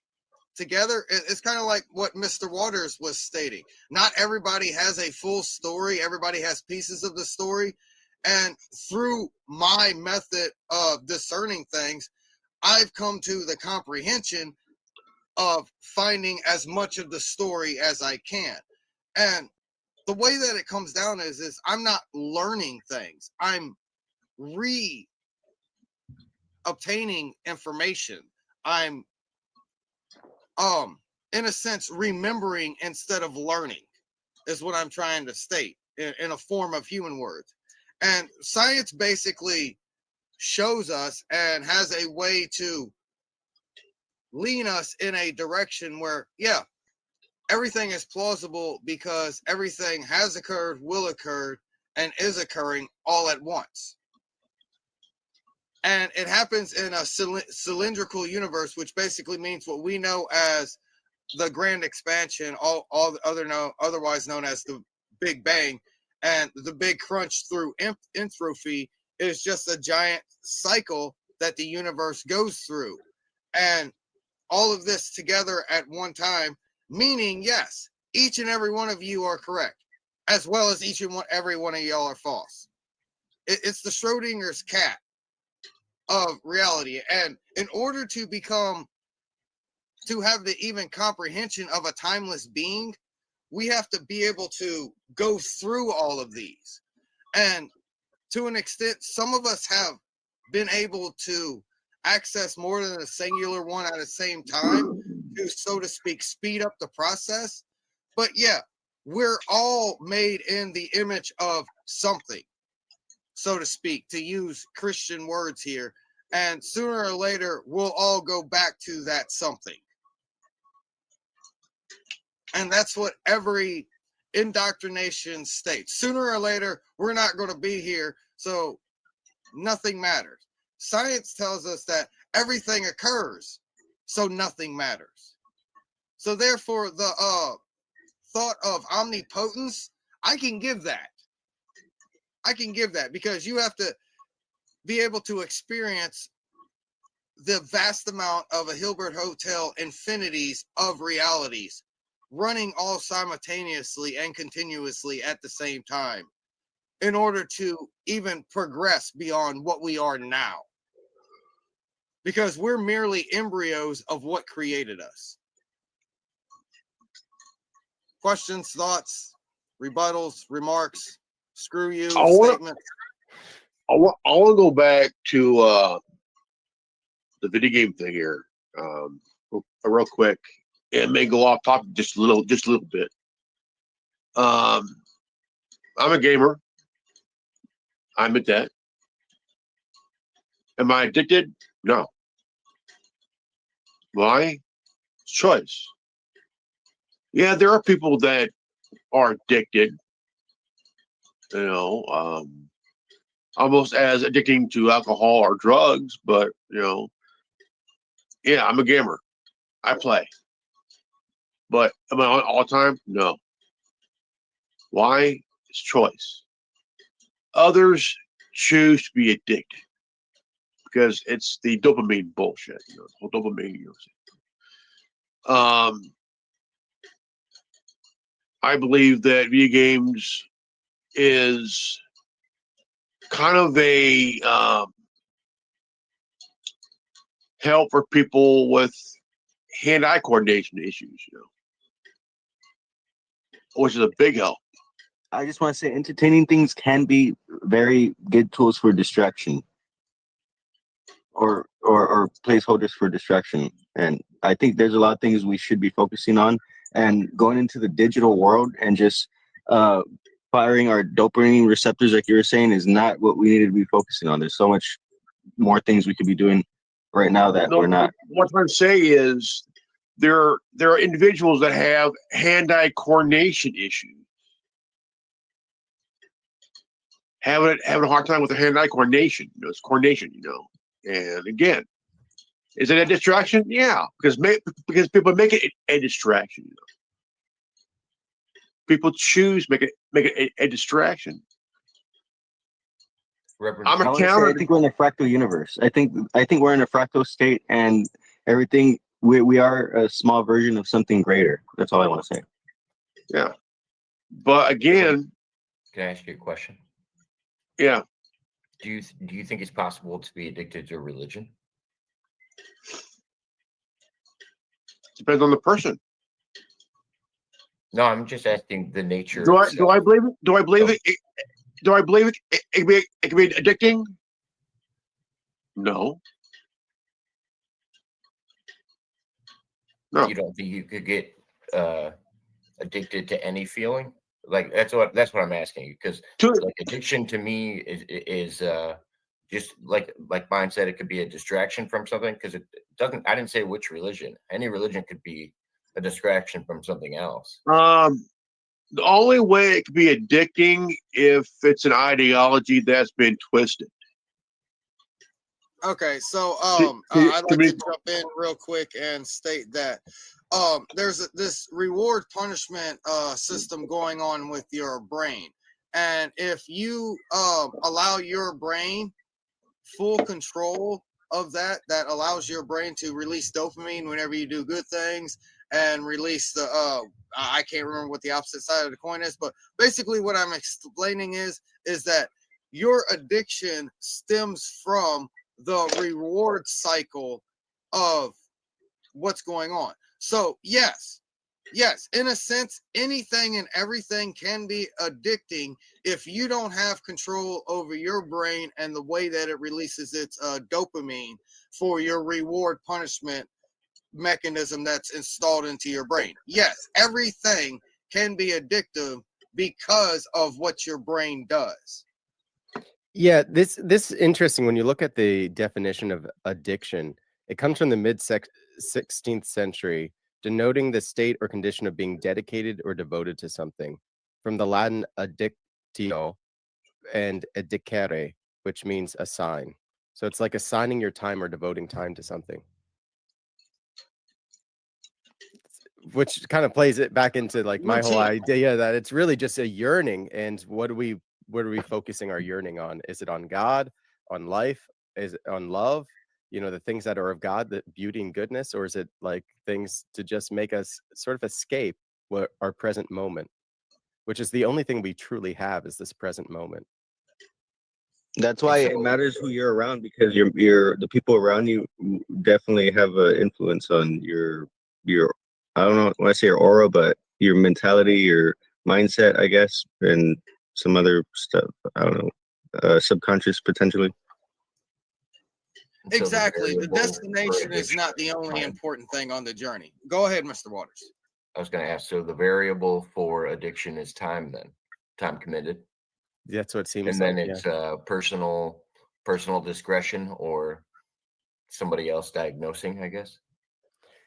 together, it's kind of like what Mr. Waters was stating. Not everybody has a full story, everybody has pieces of the story. And through my method of discerning things, I've come to the comprehension of finding as much of the story as I can. And the way that it comes down is I'm not learning things. I'm obtaining information. I'm in a sense remembering instead of learning is what I'm trying to state in a form of human words. And science basically shows us and has a way to lean us in a direction where, yeah, everything is plausible because everything has occurred, will occur, and is occurring all at once. And it happens in a cylindrical universe, which basically means what we know as the grand expansion, otherwise known as the Big Bang, and the big crunch through entropy is just a giant cycle that the universe goes through. And all of this together at one time, meaning, yes, each and every one of you are correct. as well as each and every one of y'all are false. It's the Schrodinger's cat of reality. And in order to have the even comprehension of a timeless being, we have to be able to go through all of these. And to an extent, some of us have been able to access more than a singular one at the same time to, so to speak, speed up the process. But yeah, we're all made in the image of something, so to speak, to use Christian words here. And sooner or later, we'll all go back to that something. And that's what every indoctrination states. Sooner or later, we're not going to be here, so nothing matters. Science tells us that everything occurs, so nothing matters. So therefore, the thought of omnipotence, I can give that. I can give that because you have to be able to experience the vast amount of a Hilbert Hotel infinities of realities running all simultaneously and continuously at the same time in order to even progress beyond what we are now. Because we're merely embryos of what created us. Questions, thoughts, rebuttals, remarks, screw you, statements? I want to go back to the video game thing here, real quick. It may go off topic just a little bit. I'm a gamer. I admit that. Am I addicted? No. Why? It's choice. Yeah, there are people that are addicted. You know, almost as addicting to alcohol or drugs. But yeah, I'm a gamer. I play. But am I on all the time? No. Why? It's choice. Others choose to be addicted because it's the dopamine bullshit. The whole dopamine. I believe that video games is kind of a help for people with hand-eye coordination issues, which is a big help. I just want to say entertaining things can be very good tools for distraction or placeholders for distraction. And I think there's a lot of things we should be focusing on, and going into the digital world and just firing our dopamine receptors, like you were saying, is not what we need to be focusing on. There's so much more things we could be doing right now that we're not. What I'm trying to say is there are individuals that have hand-eye coordination issues. Having a hard time with the hand-eye coordination. It's coordination, And again, is it a distraction? Yeah, because people make it a distraction. People choose make it a distraction. I'm a counter. I think we're in a fractal universe. I think we're in a fractal state, and everything we are a small version of something greater. That's all I want to say. Yeah, but again, can I ask you a question? Yeah. Do you think it's possible to be addicted to religion? Depends on the person. No, I'm just asking the nature. Do I believe it? Do I believe it? Do I believe it can be addicting? No. No. You don't think you could get addicted to any feeling? Like that's what I'm asking you, because like addiction to me is just like mine said, it could be a distraction from something, because it doesn't. I didn't say which religion. Any religion could be a distraction from something else. The only way it could be addicting if it's an ideology that's been twisted. Okay, so I'd like to jump in real quick and state that there's this reward punishment system going on with your brain, and if you allow your brain full control of that allows your brain to release dopamine whenever you do good things, and release the I can't remember what the opposite side of the coin is, but basically what I'm explaining is that your addiction stems from the reward cycle of what's going on. So yes, in a sense, anything and everything can be addicting if you don't have control over your brain and the way that it releases its dopamine for your reward punishment mechanism that's installed into your brain. Yes, everything can be addictive because of what your brain does. Yeah, this is interesting. When you look at the definition of addiction, it comes from the mid 16th century, denoting the state or condition of being dedicated or devoted to something. From the Latin addictio and addicere, which means assign. So it's like assigning your time or devoting time to something, which kind of plays it back into like my whole idea that it's really just a yearning. And what are we focusing our yearning on? Is it on God, on life, is it on love, the things that are of God, the beauty and goodness, or is it like things to just make us sort of escape what our present moment, which is the only thing we truly have, is this present moment. That's why it matters who you're around, because the people around you definitely have an influence on your I don't know when I say your aura, but your mentality, your mindset, I guess, and some other stuff. I don't know, subconscious potentially. Exactly. The destination is not the only important thing on the journey. Go ahead, Mr. Waters. I was going to ask, so the variable for addiction is time, then? Time committed? That's what it seems and like. And then it's personal discretion or somebody else diagnosing, I guess?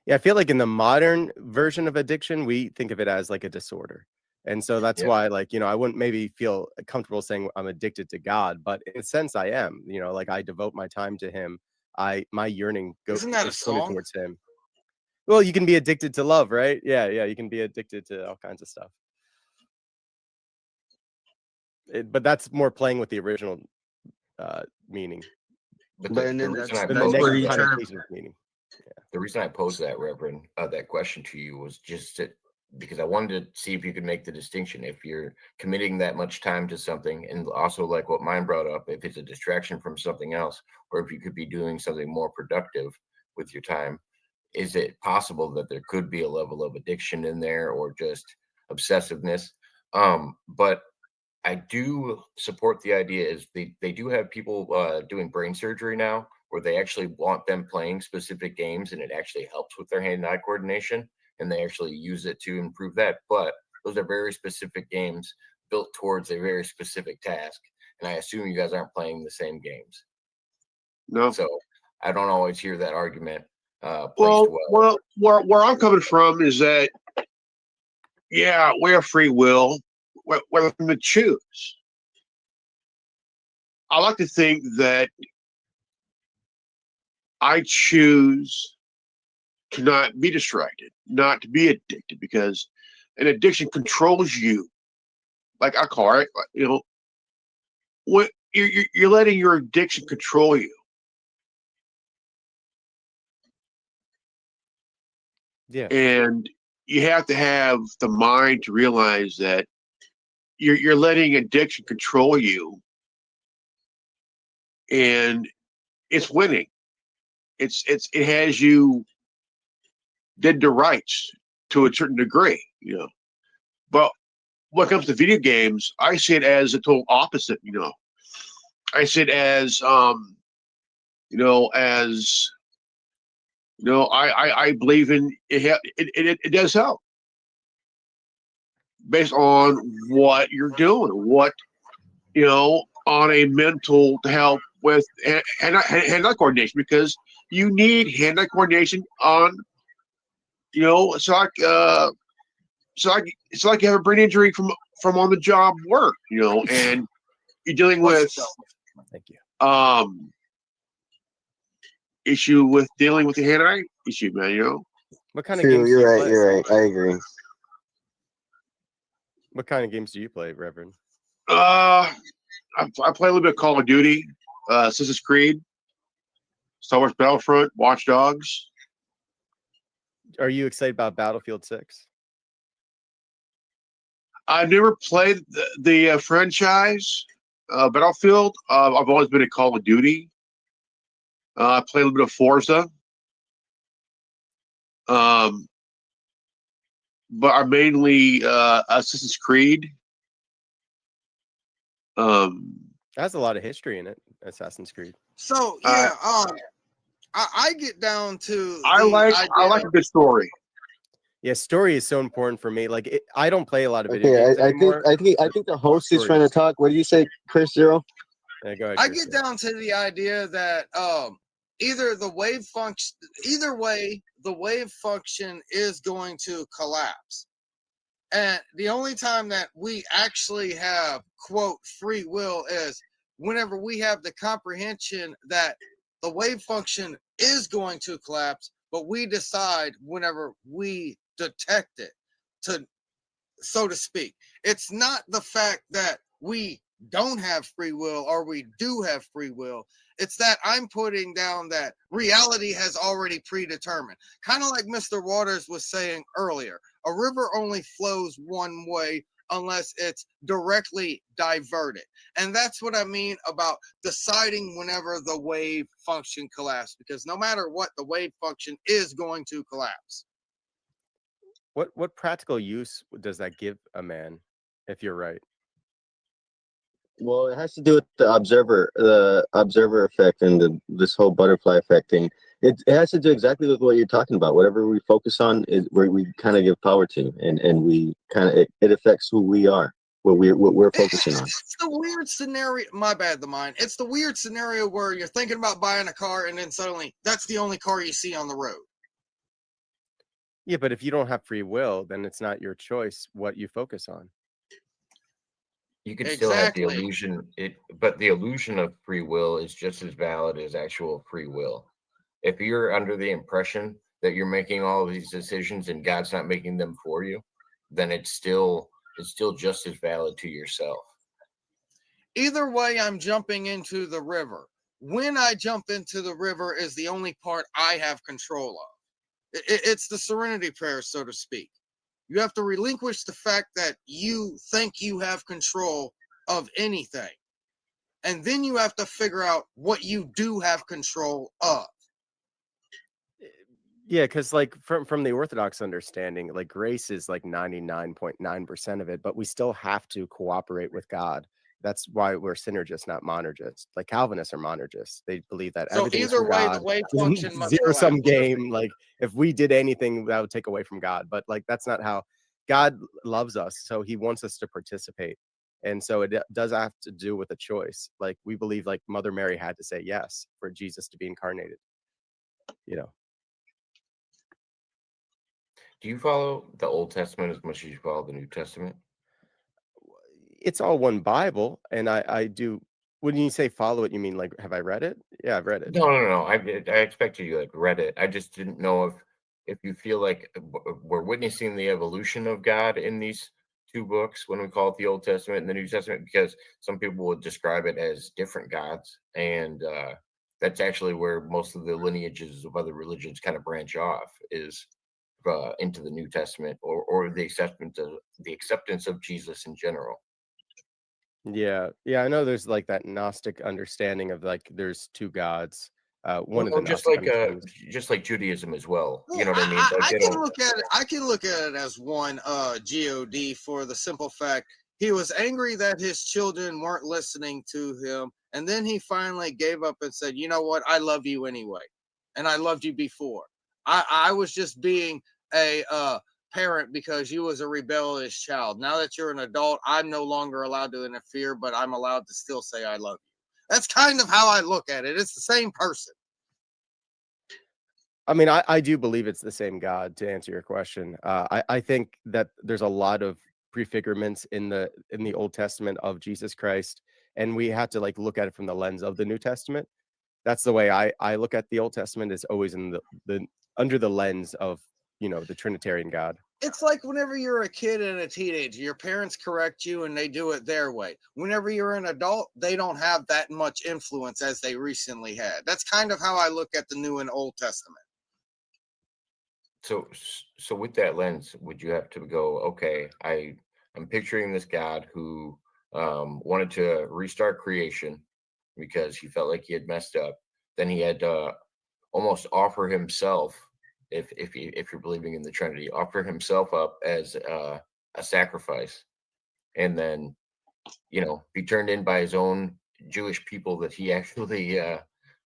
Yeah, I feel like in the modern version of addiction, we think of it as like a disorder. And so that's why, like, I wouldn't maybe feel comfortable saying I'm addicted to God, but in a sense I am, like I devote my time to him. My yearning goes towards him. Well, you can be addicted to love, right? Yeah, you can be addicted to all kinds of stuff. But that's more playing with the original meaning. But the reason I posed that, Reverend, that question to you was just because I wanted to see if you could make the distinction. If you're committing that much time to something, and also like what mine brought up, if it's a distraction from something else, or if you could be doing something more productive with your time, is it possible that there could be a level of addiction in there or just obsessiveness? But I do support the idea is they do have people doing brain surgery now where they actually want them playing specific games and it actually helps with their hand-eye coordination and they actually use it to improve that. But those are very specific games built towards a very specific task. And I assume you guys aren't playing the same games. No. So I don't always hear that argument. Well, where I'm coming from is that, yeah, we have free will. We're going to choose. I like to think that I choose to not be distracted, not to be addicted, because an addiction controls you. Like I call it, what you're letting your addiction control you. Yeah. And you have to have the mind to realize that you're letting addiction control you, and it's winning. It has you dead to rights to a certain degree, But when it comes to video games, I see it as a total opposite. I see it as I believe in it. It does help based on what you're doing, what on a mental to help with hand-eye coordination, because you need hand-eye coordination on it's like you have a brain injury from on the job work, and you're dealing with issue with dealing with the hand-eye issue, man. What kind of games? You're right. I agree. What kind of games do you play, Reverend? I play a little bit of Call of Duty, Assassin's Creed, Star Wars Battlefront, Watch Dogs. Are you excited about Battlefield 6? I never played the franchise Battlefield. I've always been a Call of Duty. I played a little bit of Forza. Um, but I'm mainly Assassin's Creed. It has a lot of history in it, Assassin's Creed. So Uh, yeah, I get down to I the like idea. a good story. Yeah, story is so important for me. Like, I don't play a lot of video Okay, games I anymore. think the host is Story. trying to talk. What do you say, Chris Zero? Yeah, go ahead, I Chris. get down to the idea that either the wave function, either way, the wave function is going to collapse. And the only time that we actually have, quote, free will is whenever we have the comprehension that the wave function is going to collapse, but we decide whenever we detect it to, so to speak. It's not the fact that we don't have free will or we do have free will. It's that I'm putting down that reality has already predetermined. Kind of like Mr. Waters was saying earlier, a river only flows one way unless it's directly diverted. And that's what I mean about deciding whenever the wave function collapses, because no matter what, the wave function is going to collapse. What practical use does that give a man, if you're right? Well, it has to do with the observer effect, and this whole butterfly effect thing. It has to do exactly with what you're talking about. Whatever we focus on is where we kind of give power to, and we kind of it affects who we are, what we're focusing on. It's the weird scenario. My bad, the mind. It's the weird scenario where you're thinking about buying a car, and then suddenly that's the only car you see on the road. Yeah, but if you don't have free will, then it's not your choice what you focus on. You could still have the Exactly. illusion, but the illusion of free will is just as valid as actual free will. If you're under the impression that you're making all of these decisions and God's not making them for you, then it's still just as valid to yourself. Either way, I'm jumping into the river. When I jump into the river is the only part I have control of. It's the serenity prayer, so to speak. You have to relinquish the fact that you think you have control of anything. And then you have to figure out what you do have control of. Yeah, because like from the Orthodox understanding, like grace is like 99.9% of it, but we still have to cooperate with God. That's why we're synergists, not monergists. Like Calvinists are monergists. They believe that So everything's either from way, the God. wave function must Zero sum collapse. game. Like if we did anything, that would take away from God. But like that's not how God loves us. So he wants us to participate. And so it does have to do with a choice. Like we believe like Mother Mary had to say yes for Jesus to be incarnated. You know. Do you follow the Old Testament as much as you follow the New Testament? It's all one Bible, and I do. When you say follow it, you mean like have I read it? Yeah, I've read it. No. I expected you like read it. I just didn't know if you feel like we're witnessing the evolution of God in these two books when we call it the Old Testament and the New Testament, because some people would describe it as different gods, and that's actually where most of the lineages of other religions kind of branch off is into the New Testament or the acceptance of Jesus in general. Yeah, I know there's like that Gnostic understanding of like there's two gods. One of the Well, Gnostic understandings. just like Judaism as well. You Well, know what I mean? Like I they can don't. look at it. I can look at it as one God for the simple fact he was angry that his children weren't listening to him, and then he finally gave up and said, "You know what? I love you anyway, and I loved you before. I was just being a parent because you was a rebellious child. Now that you're an adult, I'm no longer allowed to interfere, but I'm allowed to still say I love you." That's kind of how I look at it. It's the same person. I mean, I do believe it's the same God, to answer your question. I think that there's a lot of prefigurements in the Old Testament of Jesus Christ, and we have to like look at it from the lens of the New Testament. That's the way I look at the Old Testament, is always in the under the lens of the Trinitarian God. It's like whenever you're a kid and a teenager, your parents correct you and they do it their way. Whenever you're an adult, they don't have that much influence as they recently had. That's kind of how I look at the New and Old Testament. So with that lens, would you have to go, okay, I'm picturing this God who wanted to restart creation because he felt like he had messed up. Then he had to almost offer himself, if you're believing in the Trinity, offer himself up as a sacrifice, and then be turned in by his own Jewish people that he actually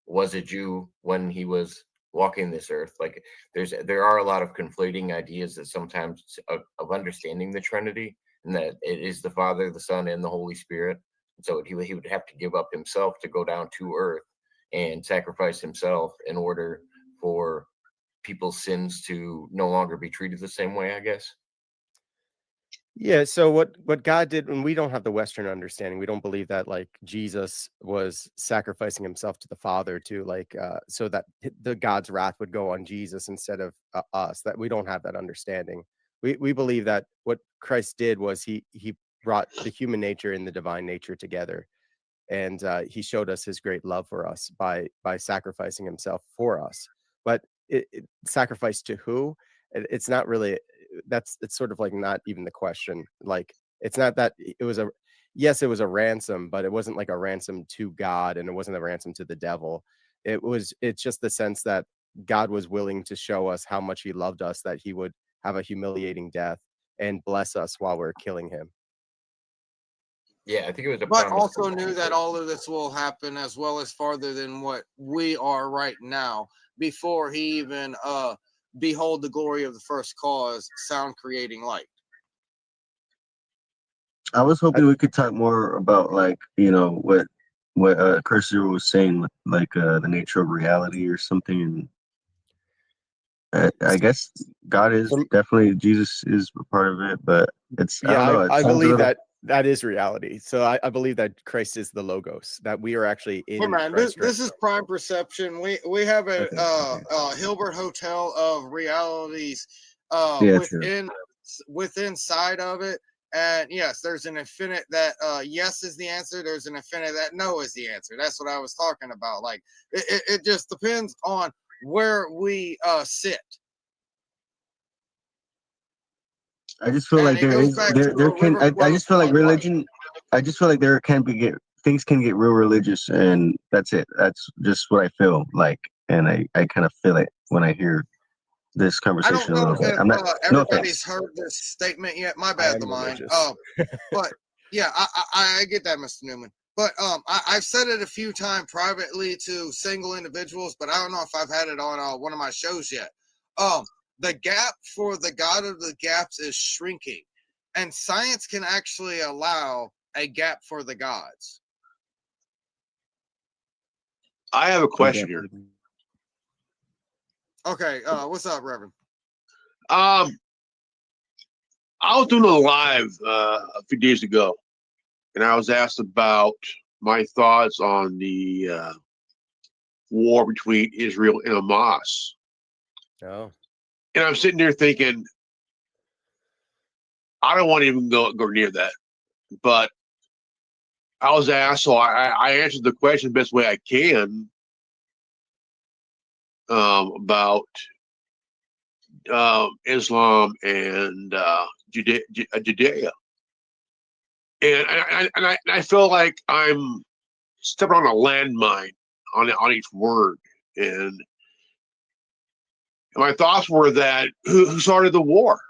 was a Jew when he was walking this earth. Like there are a lot of conflating ideas that sometimes of understanding the Trinity, and that it is the Father, the Son, and the Holy Spirit. And so he would have to give up himself to go down to earth and sacrifice himself in order for people's sins to no longer be treated the same way, I guess. Yeah, so what God did, and we don't have the Western understanding. We don't believe that like Jesus was sacrificing himself to the Father to like so that the God's wrath would go on Jesus instead of us. That we don't have that understanding. We believe that what Christ did was he brought the human nature and the divine nature together, and he showed us his great love for us by sacrificing himself for us. But sacrifice to who? It's not really, it's sort of like not even the question. Like it's not that it was a, yes, it was a ransom, but it wasn't like a ransom to God, and it wasn't a ransom to the devil. It's just the sense that God was willing to show us how much he loved us, that he would have a humiliating death and bless us while we're killing him. Yeah, I think it was a But promise. also knew that all of this will happen as well as farther than what we are right now before he even behold the glory of the first cause, sound creating light. I was hoping we could talk more about like what Cursor was saying, like the nature of reality or something. And I guess God is definitely, Jesus is a part of it, but it's, I don't know. I believe that is reality. So I believe that Christ is the Logos, that we are actually in. Hey man, Christ. this is prime perception. We have a Hilbert Hotel of realities within side of it. And yes, there's an infinite that yes is the answer. There's an infinite that no is the answer. That's what I was talking about. Like it just depends on where we sit. I just feel like there can I just feel like religion. I just feel like there can be things can get real religious, and that's it. That's just what I feel like, and I kind of feel it when I hear this conversation. I don't know if everybody's no heard this statement yet. My bad, the mind. But yeah, I get that, Mr. Newman. But I've said it a few times privately to single individuals, but I don't know if I've had it on one of my shows yet. The gap for the God of the gaps is shrinking, and science can actually allow a gap for the gods. I have a question here. Okay, what's up, Reverend? I was doing a live a few days ago, and I was asked about my thoughts on the war between Israel and Hamas. Oh. And I'm sitting there thinking, I don't want to even go near that. But I was asked, so I answered the question the best way I can about Islam and Judea. And I feel like I'm stepping on a landmine on each word. And my thoughts were that who started the war?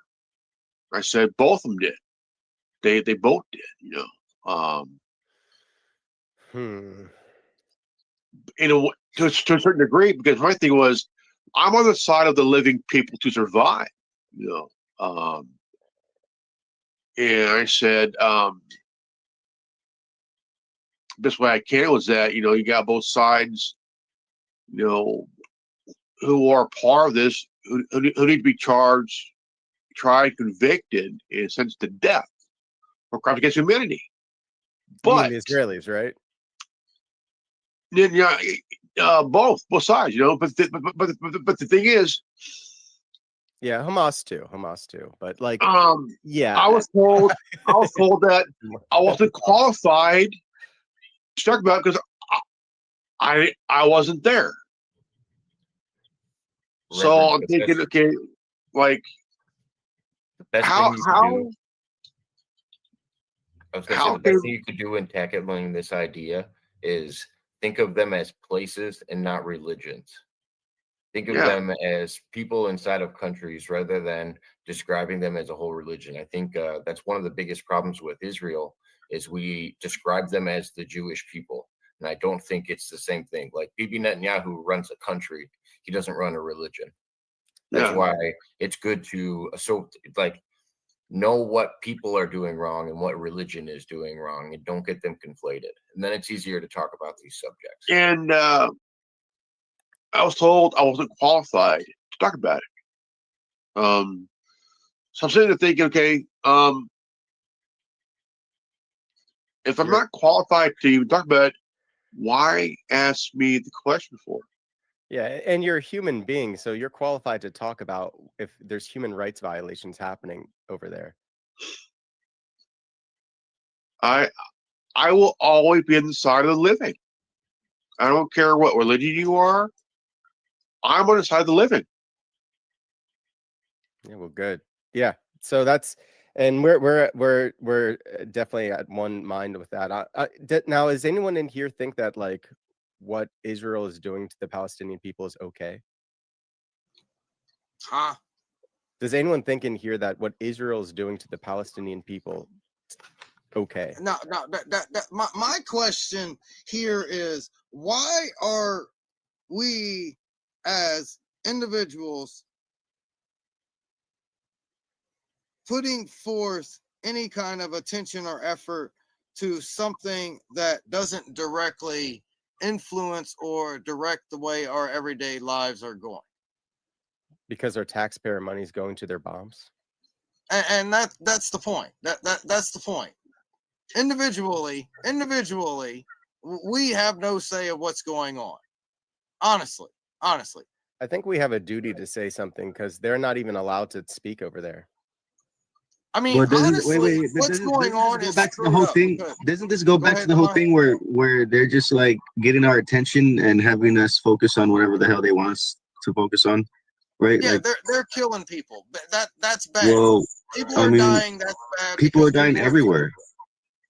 I said both of them did. They both did, to a certain degree, because my thing was, I'm on the side of the living people to survive, and I said, best way I can was that, you got both sides, who are part of this, who need to be charged, tried, convicted, and sentenced to death for crimes against humanity. But the Israelis, right? Then both sides, But the thing is, yeah, Hamas too. But like, yeah, I was told that I wasn't qualified to talk about it because I wasn't there. So I'm thinking, okay, Like The best how thing you could how do. I was going to say how the best can thing you could do in tackling this idea is think of them as places and not religions. Think of yeah them as people inside of countries rather than describing them as a whole religion. I think that's one of the biggest problems with Israel is we describe them as the Jewish people, and I don't think it's the same thing. Like Bibi Netanyahu runs a country; he doesn't run a religion. That's yeah why it's good to know what people are doing wrong and what religion is doing wrong, and don't get them conflated. And then it's easier to talk about these subjects. and I was told I wasn't qualified to talk about it. So I'm sitting there thinking, okay, if I'm You're not qualified to even talk about it, why ask me the question for? Yeah, and you're a human being, so you're qualified to talk about if there's human rights violations happening over there. I I will always be on the side of the living. I don't care what religion you are. I'm on the side of the living. Yeah, well, good. Yeah, so that's and we're definitely at one mind with that. Now, does anyone in here think that like what Israel is doing to the Palestinian people is okay? Huh? Does anyone think in here that what Israel is doing to the Palestinian people okay? No, no. My question here is, why are we as individuals putting forth any kind of attention or effort to something that doesn't directly influence or direct the way our everyday lives are going? Because our taxpayer money is going to their bombs. And that's the point. That's the point. Individually, we have no say of what's going on. Honestly. I think we have a duty to say something because they're not even allowed to speak over there. I mean, Well, doesn't wait, honestly, wait, but what's going doesn't on this go is back to the screwed whole up. thing? Because, Doesn't this go go back to ahead, the whole Amaya. thing where they're just like getting our attention and having us focus on whatever the hell they want us to focus on, right? Yeah, Like, they're killing people. That's bad. well, People I are mean, dying. That's bad people because are dying people are killing. everywhere.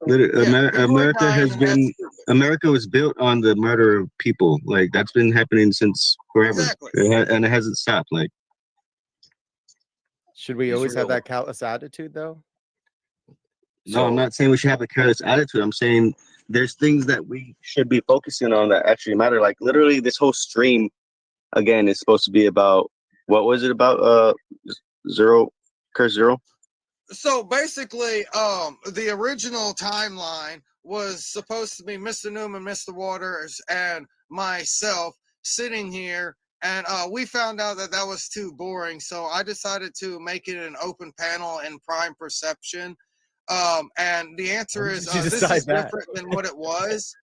Yeah, people are America dying, has and that's been stupid. America was built on the murder of people. Like that's been happening since forever, Exactly. and it hasn't stopped. Like, Should we always have Israel. that callous attitude though? no, I'm So not saying we should have a careless attitude. I'm saying there's things that we should be focusing on that actually matter. Like literally, this whole stream again is supposed to be about what was it about? Zero, Curse Zero. So basically, the original timeline was supposed to be Mr. Newman, Mr. Waters, and myself sitting here, and we found out that that was too boring. So I decided to make it an open panel in Prime Perception. And the answer When is did you this decide is that? different than what it was.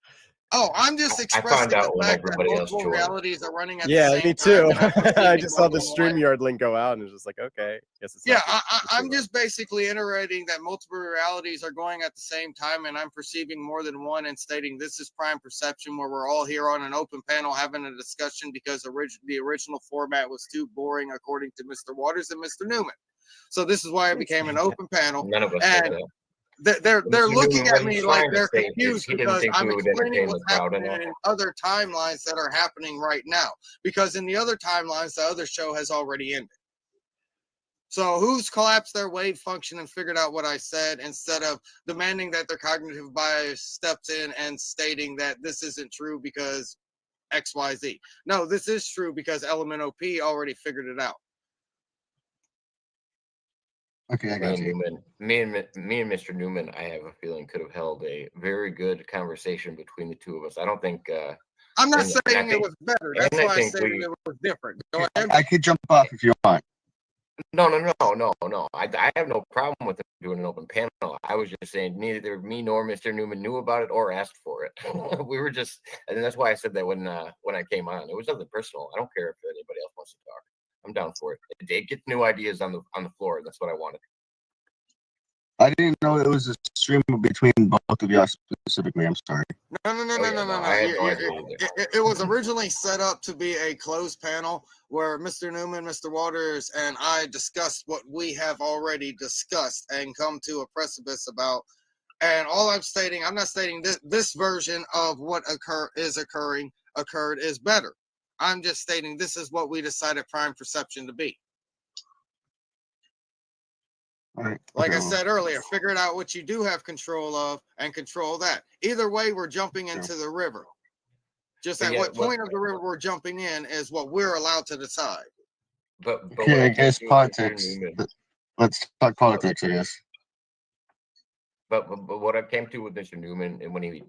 Oh, I'm just I found expressing the out when fact that everybody else multiple joined. realities are running at the Yeah, same me time, too. and I'm I perceiving just saw black the and white. StreamYard link go out and it was just like, okay, guess it's Yeah, not I'm just basically iterating that multiple realities are going at the same time, and I'm perceiving more than one and stating this is Prime Perception, where we're all here on an open panel having a discussion because the original format was too boring, according to Mr. Waters and Mr. Newman. So this is why it became an open panel, None of us said and that. they're Mr. looking Newman, at what me he's like trying to they're say is confused he didn't because think I'm we would explaining entertain what's the crowd happening enough. in other timelines that are happening right now. Because in the other timelines, the other show has already ended. So who's collapsed their wave function and figured out what I said instead of demanding that their cognitive bias steps in and stating that this isn't true because XYZ? No, this is true because Element OP already figured it out. Okay, I got you. Me and Mr. Newman, I have a feeling could have held a very good conversation between the two of us. I don't think. I'm not And I saying it think- was better. and That's I why I think said we- it was different. Go ahead. I could jump off if you want. No. I have no problem with them doing an open panel. I was just saying neither me nor Mr. Newman knew about it or asked for it. We were just, and that's why I said that when I came on. It was nothing personal. I don't care if anybody else wants to talk. I'm down for it. It gets new ideas on the floor. That's what I wanted. I didn't know it was a stream between both of y'all specifically. I'm sorry. No, no, no, Oh, no, yeah, no, no, no, I no. had no idea either. It was originally set up to be a closed panel where Mr. Newman, Mr. Waters, and I discussed what we have already discussed and come to a precipice about. And all I'm stating, I'm not stating that this version of what occurred is better. I'm just stating this is what we decided Prime Perception to be. All right. Like Okay, I well, said earlier, figure out what you do have control of and control that. Either way, we're jumping into the river. Just But at yeah, what point of the river we're jumping in is what we're allowed to decide. But what okay, I came guess to with Mr. politics. Newman, Let's talk politics, I guess. but what I came to with Mr. Newman, and when he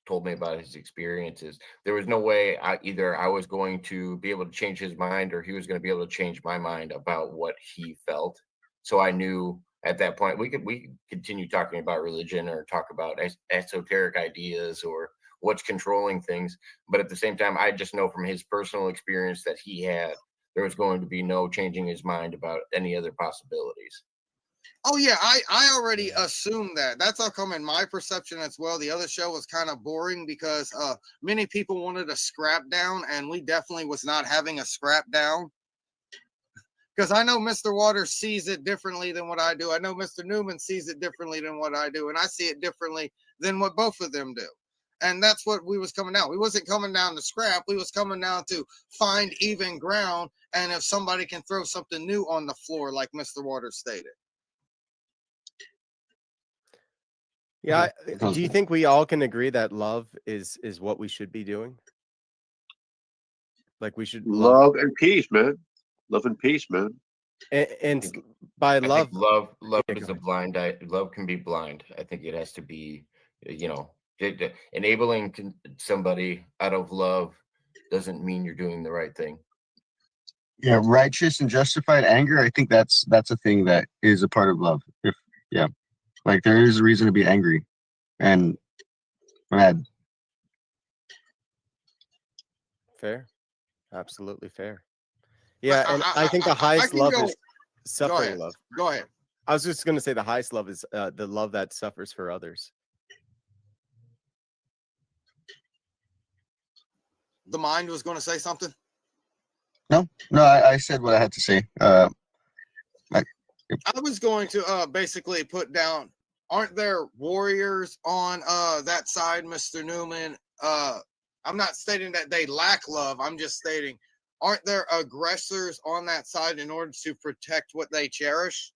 told me about his experiences, there was no way either I was going to be able to change his mind, or he was going to be able to change my mind about what he felt. So I knew at that point we could continue talking about religion or talk about esoteric ideas or what's controlling things, but at the same time, I just know from his personal experience that he had, there was going to be no changing his mind about any other possibilities. Oh yeah, I already assumed that. That's how come in my perception as well. The other show was kind of boring because many people wanted a scrap down, and we definitely was not having a scrap down. Because I know Mr. Waters sees it differently than what I do. I know Mr. Newman sees it differently than what I do, and I see it differently than what both of them do. And that's what we was coming down. We wasn't coming down to scrap. We was coming down to find even ground, and if somebody can throw something new on the floor, like Mr. Waters stated. Yeah. Do you think we all can agree that love is what we should be doing? Like we should Love and peace, man. Love and peace, man. and by I love, think love Yeah, is go a blind eye. Love can be blind. I think it has to be, enabling somebody out of love doesn't mean you're doing the right thing. Yeah, righteous and justified anger. I think that's a thing that is a part of love. Like there is a reason to be angry and mad. fair, absolutely fair. Yeah, and I think the highest can love go- is suffering ahead. love. Go ahead. I was just going to say the highest love is the love that suffers for others. The mind was going to say something. No, I said what I had to say. I was going to basically put down, aren't there warriors on that side, Mr. Newman? I'm not stating that they lack love. I'm just stating, aren't there aggressors on that side in order to protect what they cherish?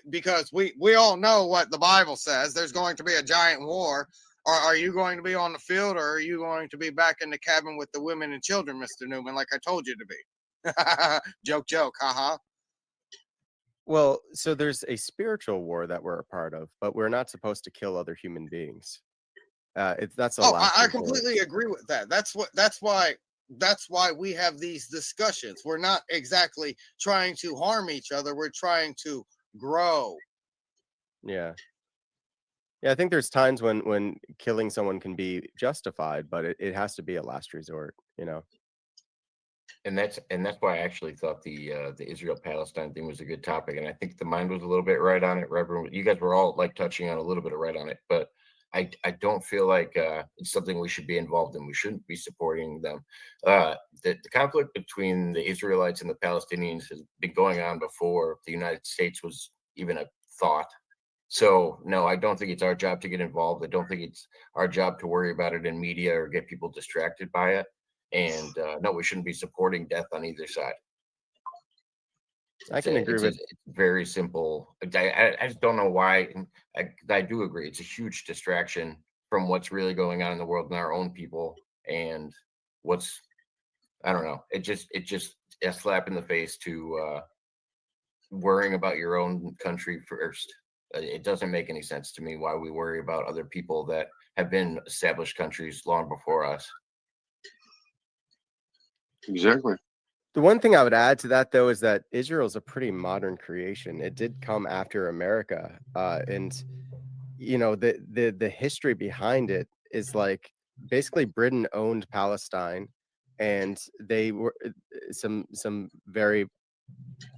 Because we all know what the Bible says. There's going to be a giant war. Are you going to be on the field, or are you going to be back in the cabin with the women and children, Mr. Newman, like I told you to be? Joke, haha. Well, so there's a spiritual war that we're a part of, but we're not supposed to kill other human beings. That's a Oh, last I resort. completely agree with that. That's why we have these discussions. We're not exactly trying to harm each other. We're trying to grow. Yeah. Yeah, I think there's times when killing someone can be justified, but it has to be a last resort, you know. And that's why I actually thought the Israel Palestine thing was a good topic, and I think the mind was a little bit right on it. Reverend, you guys were all like touching on a little bit of right on it, but I don't feel like it's something we should be involved in. We shouldn't be supporting them. The conflict between the Israelites and the Palestinians has been going on before the United States was even a thought. So no, I don't think it's our job to get involved. I don't think it's our job to worry about it in media or get people distracted by it. And no, we shouldn't be supporting death on either side. I can agree with. It's very simple. I just don't know why. I do agree. It's a huge distraction from what's really going on in the world and our own people and what's, I don't know. It just a slap in the face to worrying about your own country first. It doesn't make any sense to me why we worry about other people that have been established countries long before us. Exactly. The one thing I would add to that, though, is that Israel is a pretty modern creation. It did come after America, and you know the history behind it is like basically Britain owned Palestine, and they were some very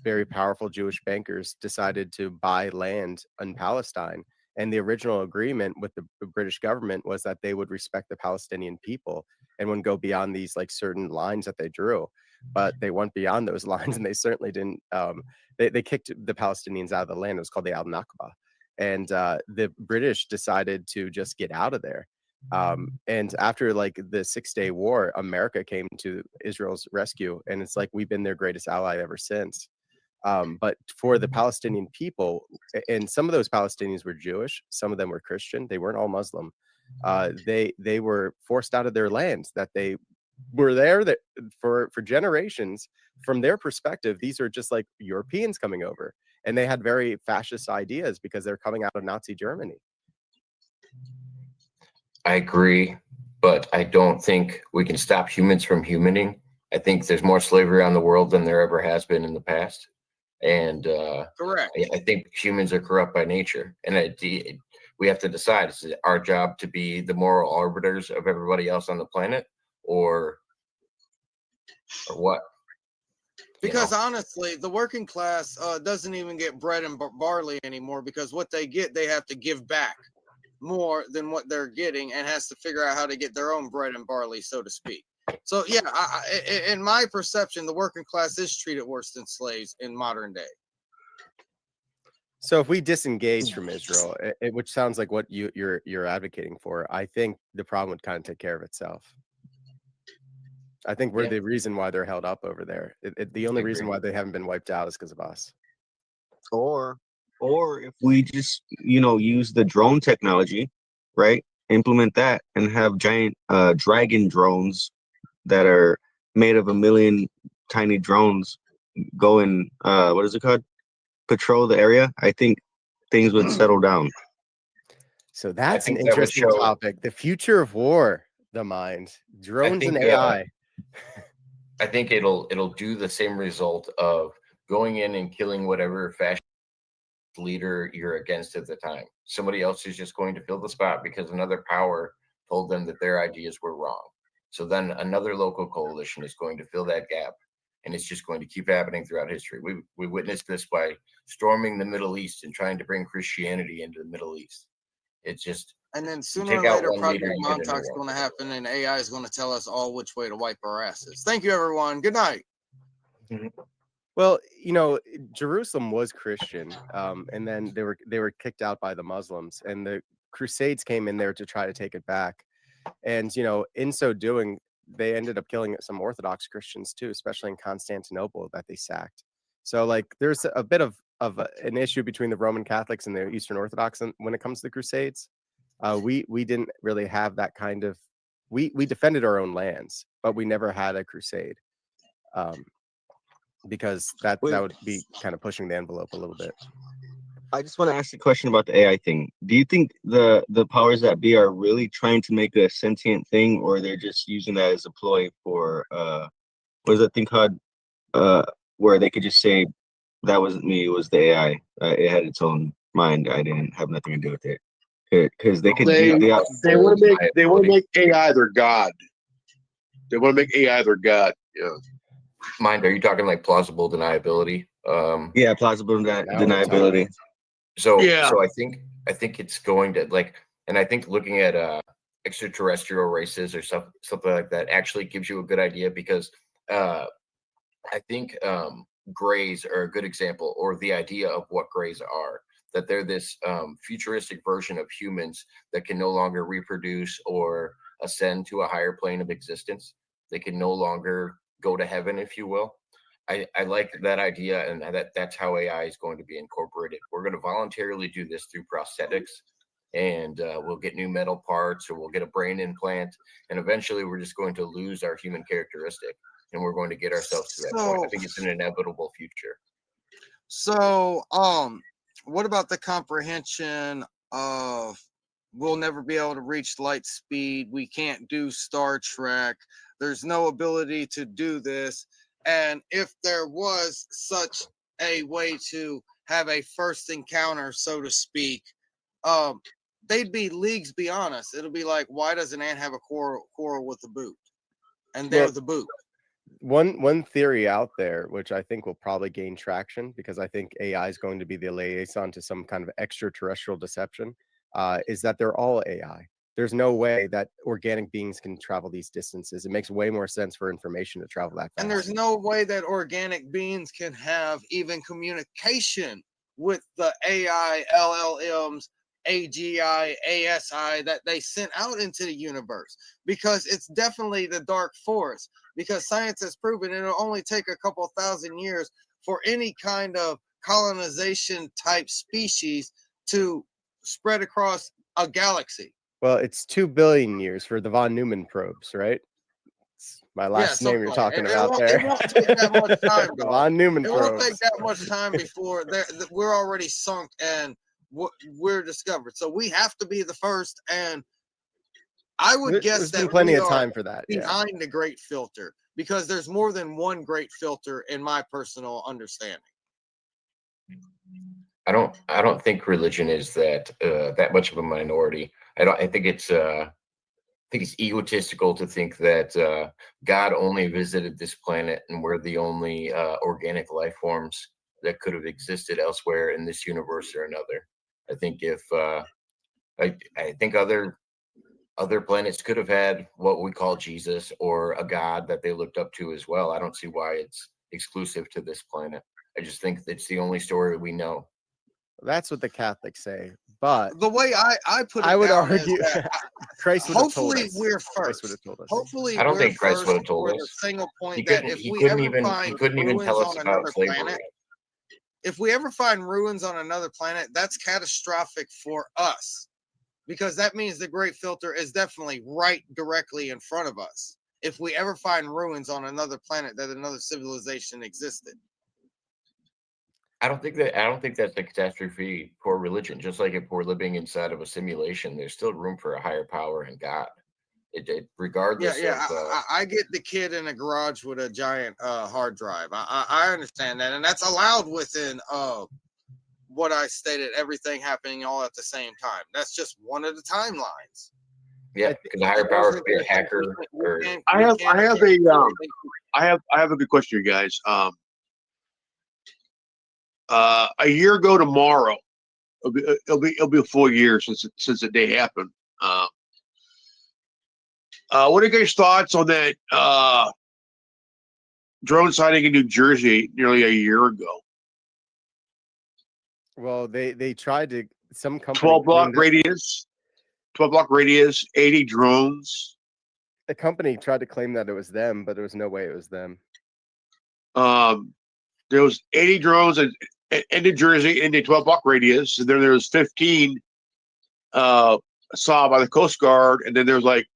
very powerful Jewish bankers decided to buy land in Palestine. And the original agreement with the British government was that they would respect the Palestinian people and wouldn't go beyond these like certain lines that they drew. But they went beyond those lines, and they certainly didn't. They kicked the Palestinians out of the land. It was called the Al Nakba, and the British decided to just get out of there. And after like the 6 Day War, America came to Israel's rescue, and it's like we've been their greatest ally ever since. But for the Palestinian people, and some of those Palestinians were Jewish, some of them were Christian. They weren't all Muslim. They were forced out of their lands that they were there that for generations. From their perspective, these are just like Europeans coming over, and they had very fascist ideas because they're coming out of Nazi Germany. I agree, but I don't think we can stop humans from humaning. I think there's more slavery around the world than there ever has been in the past. And Correct. I think humans are corrupt by nature. And we have to decide, is it our job to be the moral arbiters of everybody else on the planet, or what? Because honestly, the working class doesn't even get bread and barley anymore, because what they get, they have to give back more than what they're getting, and has to figure out how to get their own bread and barley, so to speak. So yeah, in my perception, the working class is treated worse than slaves in modern day. So if we disengage from Israel, which sounds like what you're advocating for, I think the problem would kind of take care of itself. I think we're the reason why they're held up over there. The only reason why they haven't been wiped out is because of us. Or if we just, use the drone technology, right? Implement that and have giant dragon drones that are made of a million tiny drones go and what is it called? Patrol the area. I think things would settle down. So that's an think that would interesting show- topic. The future of war, the mind, drones and think, AI. I think it'll do the same result of going in and killing whatever fascist leader you're against at the time. Somebody else is just going to fill the spot because another power told them that their ideas were wrong. So then another local coalition is going to fill that gap, and it's just going to keep happening throughout history. We witnessed this by storming the Middle East and trying to bring Christianity into the Middle East. It's just, And then sooner take or out later, one Project leader and get a new Montauk's one. going to happen, and AI is going to tell us all which way to wipe our asses. Thank you, everyone. Good night. Well, Jerusalem was Christian, and then they were kicked out by the Muslims, and the Crusades came in there to try to take it back. And in so doing, they ended up killing some Orthodox Christians too, especially in Constantinople that they sacked. So like, there's a bit of an issue between the Roman Catholics and the Eastern Orthodox when it comes to the Crusades. We didn't really have that kind of. We defended our own lands, but we never had a crusade. Because that would be kind of pushing the envelope a little bit. I just want to ask a question about the AI thing. Do you think the powers that be are really trying to make a sentient thing, or they're just using that as a ploy for what is that thing called? Where they could just say, "That wasn't me; it was the AI. It had its own mind. I didn't have nothing to do with it." Because they could. They want to make AI their god. They want to make AI their god. Yeah. Mind, are you talking like plausible deniability? Yeah, plausible deniability. So Yeah. I think it's going to like, and I think looking at extraterrestrial races or something like that actually gives you a good idea, because I think grays are a good example, or the idea of what grays are, that they're this futuristic version of humans that can no longer reproduce or ascend to a higher plane of existence. They can no longer go to heaven, if you will. I like that idea, and that's how AI is going to be incorporated. We're going to voluntarily do this through prosthetics, and we'll get new metal parts, or we'll get a brain implant, and eventually we're just going to lose our human characteristic, and we're going to get ourselves to that point. I think it's an inevitable future. So, what about the comprehension of we'll never be able to reach light speed? We can't do Star Trek. There's no ability to do this. And if there was such a way to have a first encounter, so to speak, they'd be leagues beyond us. It'll be like, why does an ant have a quarrel with the boot? And they're the boot. One theory out there, which I think will probably gain traction because I think AI is going to be the liaison to some kind of extraterrestrial deception, is that they're all AI. There's no way that organic beings can travel these distances. It makes way more sense for information to travel that fast. And there's no way that organic beings can have even communication with the AI, LLMs, AGI, ASI that they sent out into the universe, because it's definitely the dark forest. Because science has proven it'll only take a couple thousand years for any kind of colonization type species to spread across a galaxy. Well, it's 2 billion years for the von Neumann probes, right? It's my last name something you're like talking it. about It there. won't take that much time, The dog. von Neumann It won't probes. take that much time before we're already sunk and we're discovered. So we have to be the first. And I would guess There's that been plenty we of are time for that. Yeah. behind the great filter, because there's more than one great filter in my personal understanding. I don't think religion is that much of a minority. I think it's egotistical to think that God only visited this planet and we're the only organic life forms that could have existed elsewhere in this universe or another. I think if I think other planets could have had what we call Jesus or a God that they looked up to as well. I don't see why it's exclusive to this planet. I just think it's the only story we know. That's what the Catholics say. But The way I put it, I would down is argue that Christ would have told hopefully us. we're Christ would first. have told us. Hopefully, I don't we're think Christ first would have told for the us. single He point that couldn't. if He we couldn't ever even. He find couldn't even ruins tell us on about another slavery. planet, if we ever find ruins on another planet, that's catastrophic for us, because that means the great filter is definitely right directly in front of us. If we ever find ruins on another planet that another civilization existed. I don't think that's a catastrophe for religion. Just like if we're living inside of a simulation, there's still room for a higher power and God. Regardless of. I get the kid in a garage with a giant hard drive. I understand that, and that's allowed within what I stated. Everything happening all at the same time. That's just one of the timelines. Yeah, because the higher power could be a hacker. Or I have a good question, you guys. A year ago tomorrow, it'll be a full year since the day happened. What are your guys' thoughts on that drone sighting in New Jersey nearly a year ago? Well, they tried to, some company 12 block claimed that- radius, 12 block radius, 80 drones. the company tried to claim that it was them, but there was no way it was them. There was 80 drones in New Jersey in the 12 block radius, and then there was 15 saw by the Coast Guard, and then there was like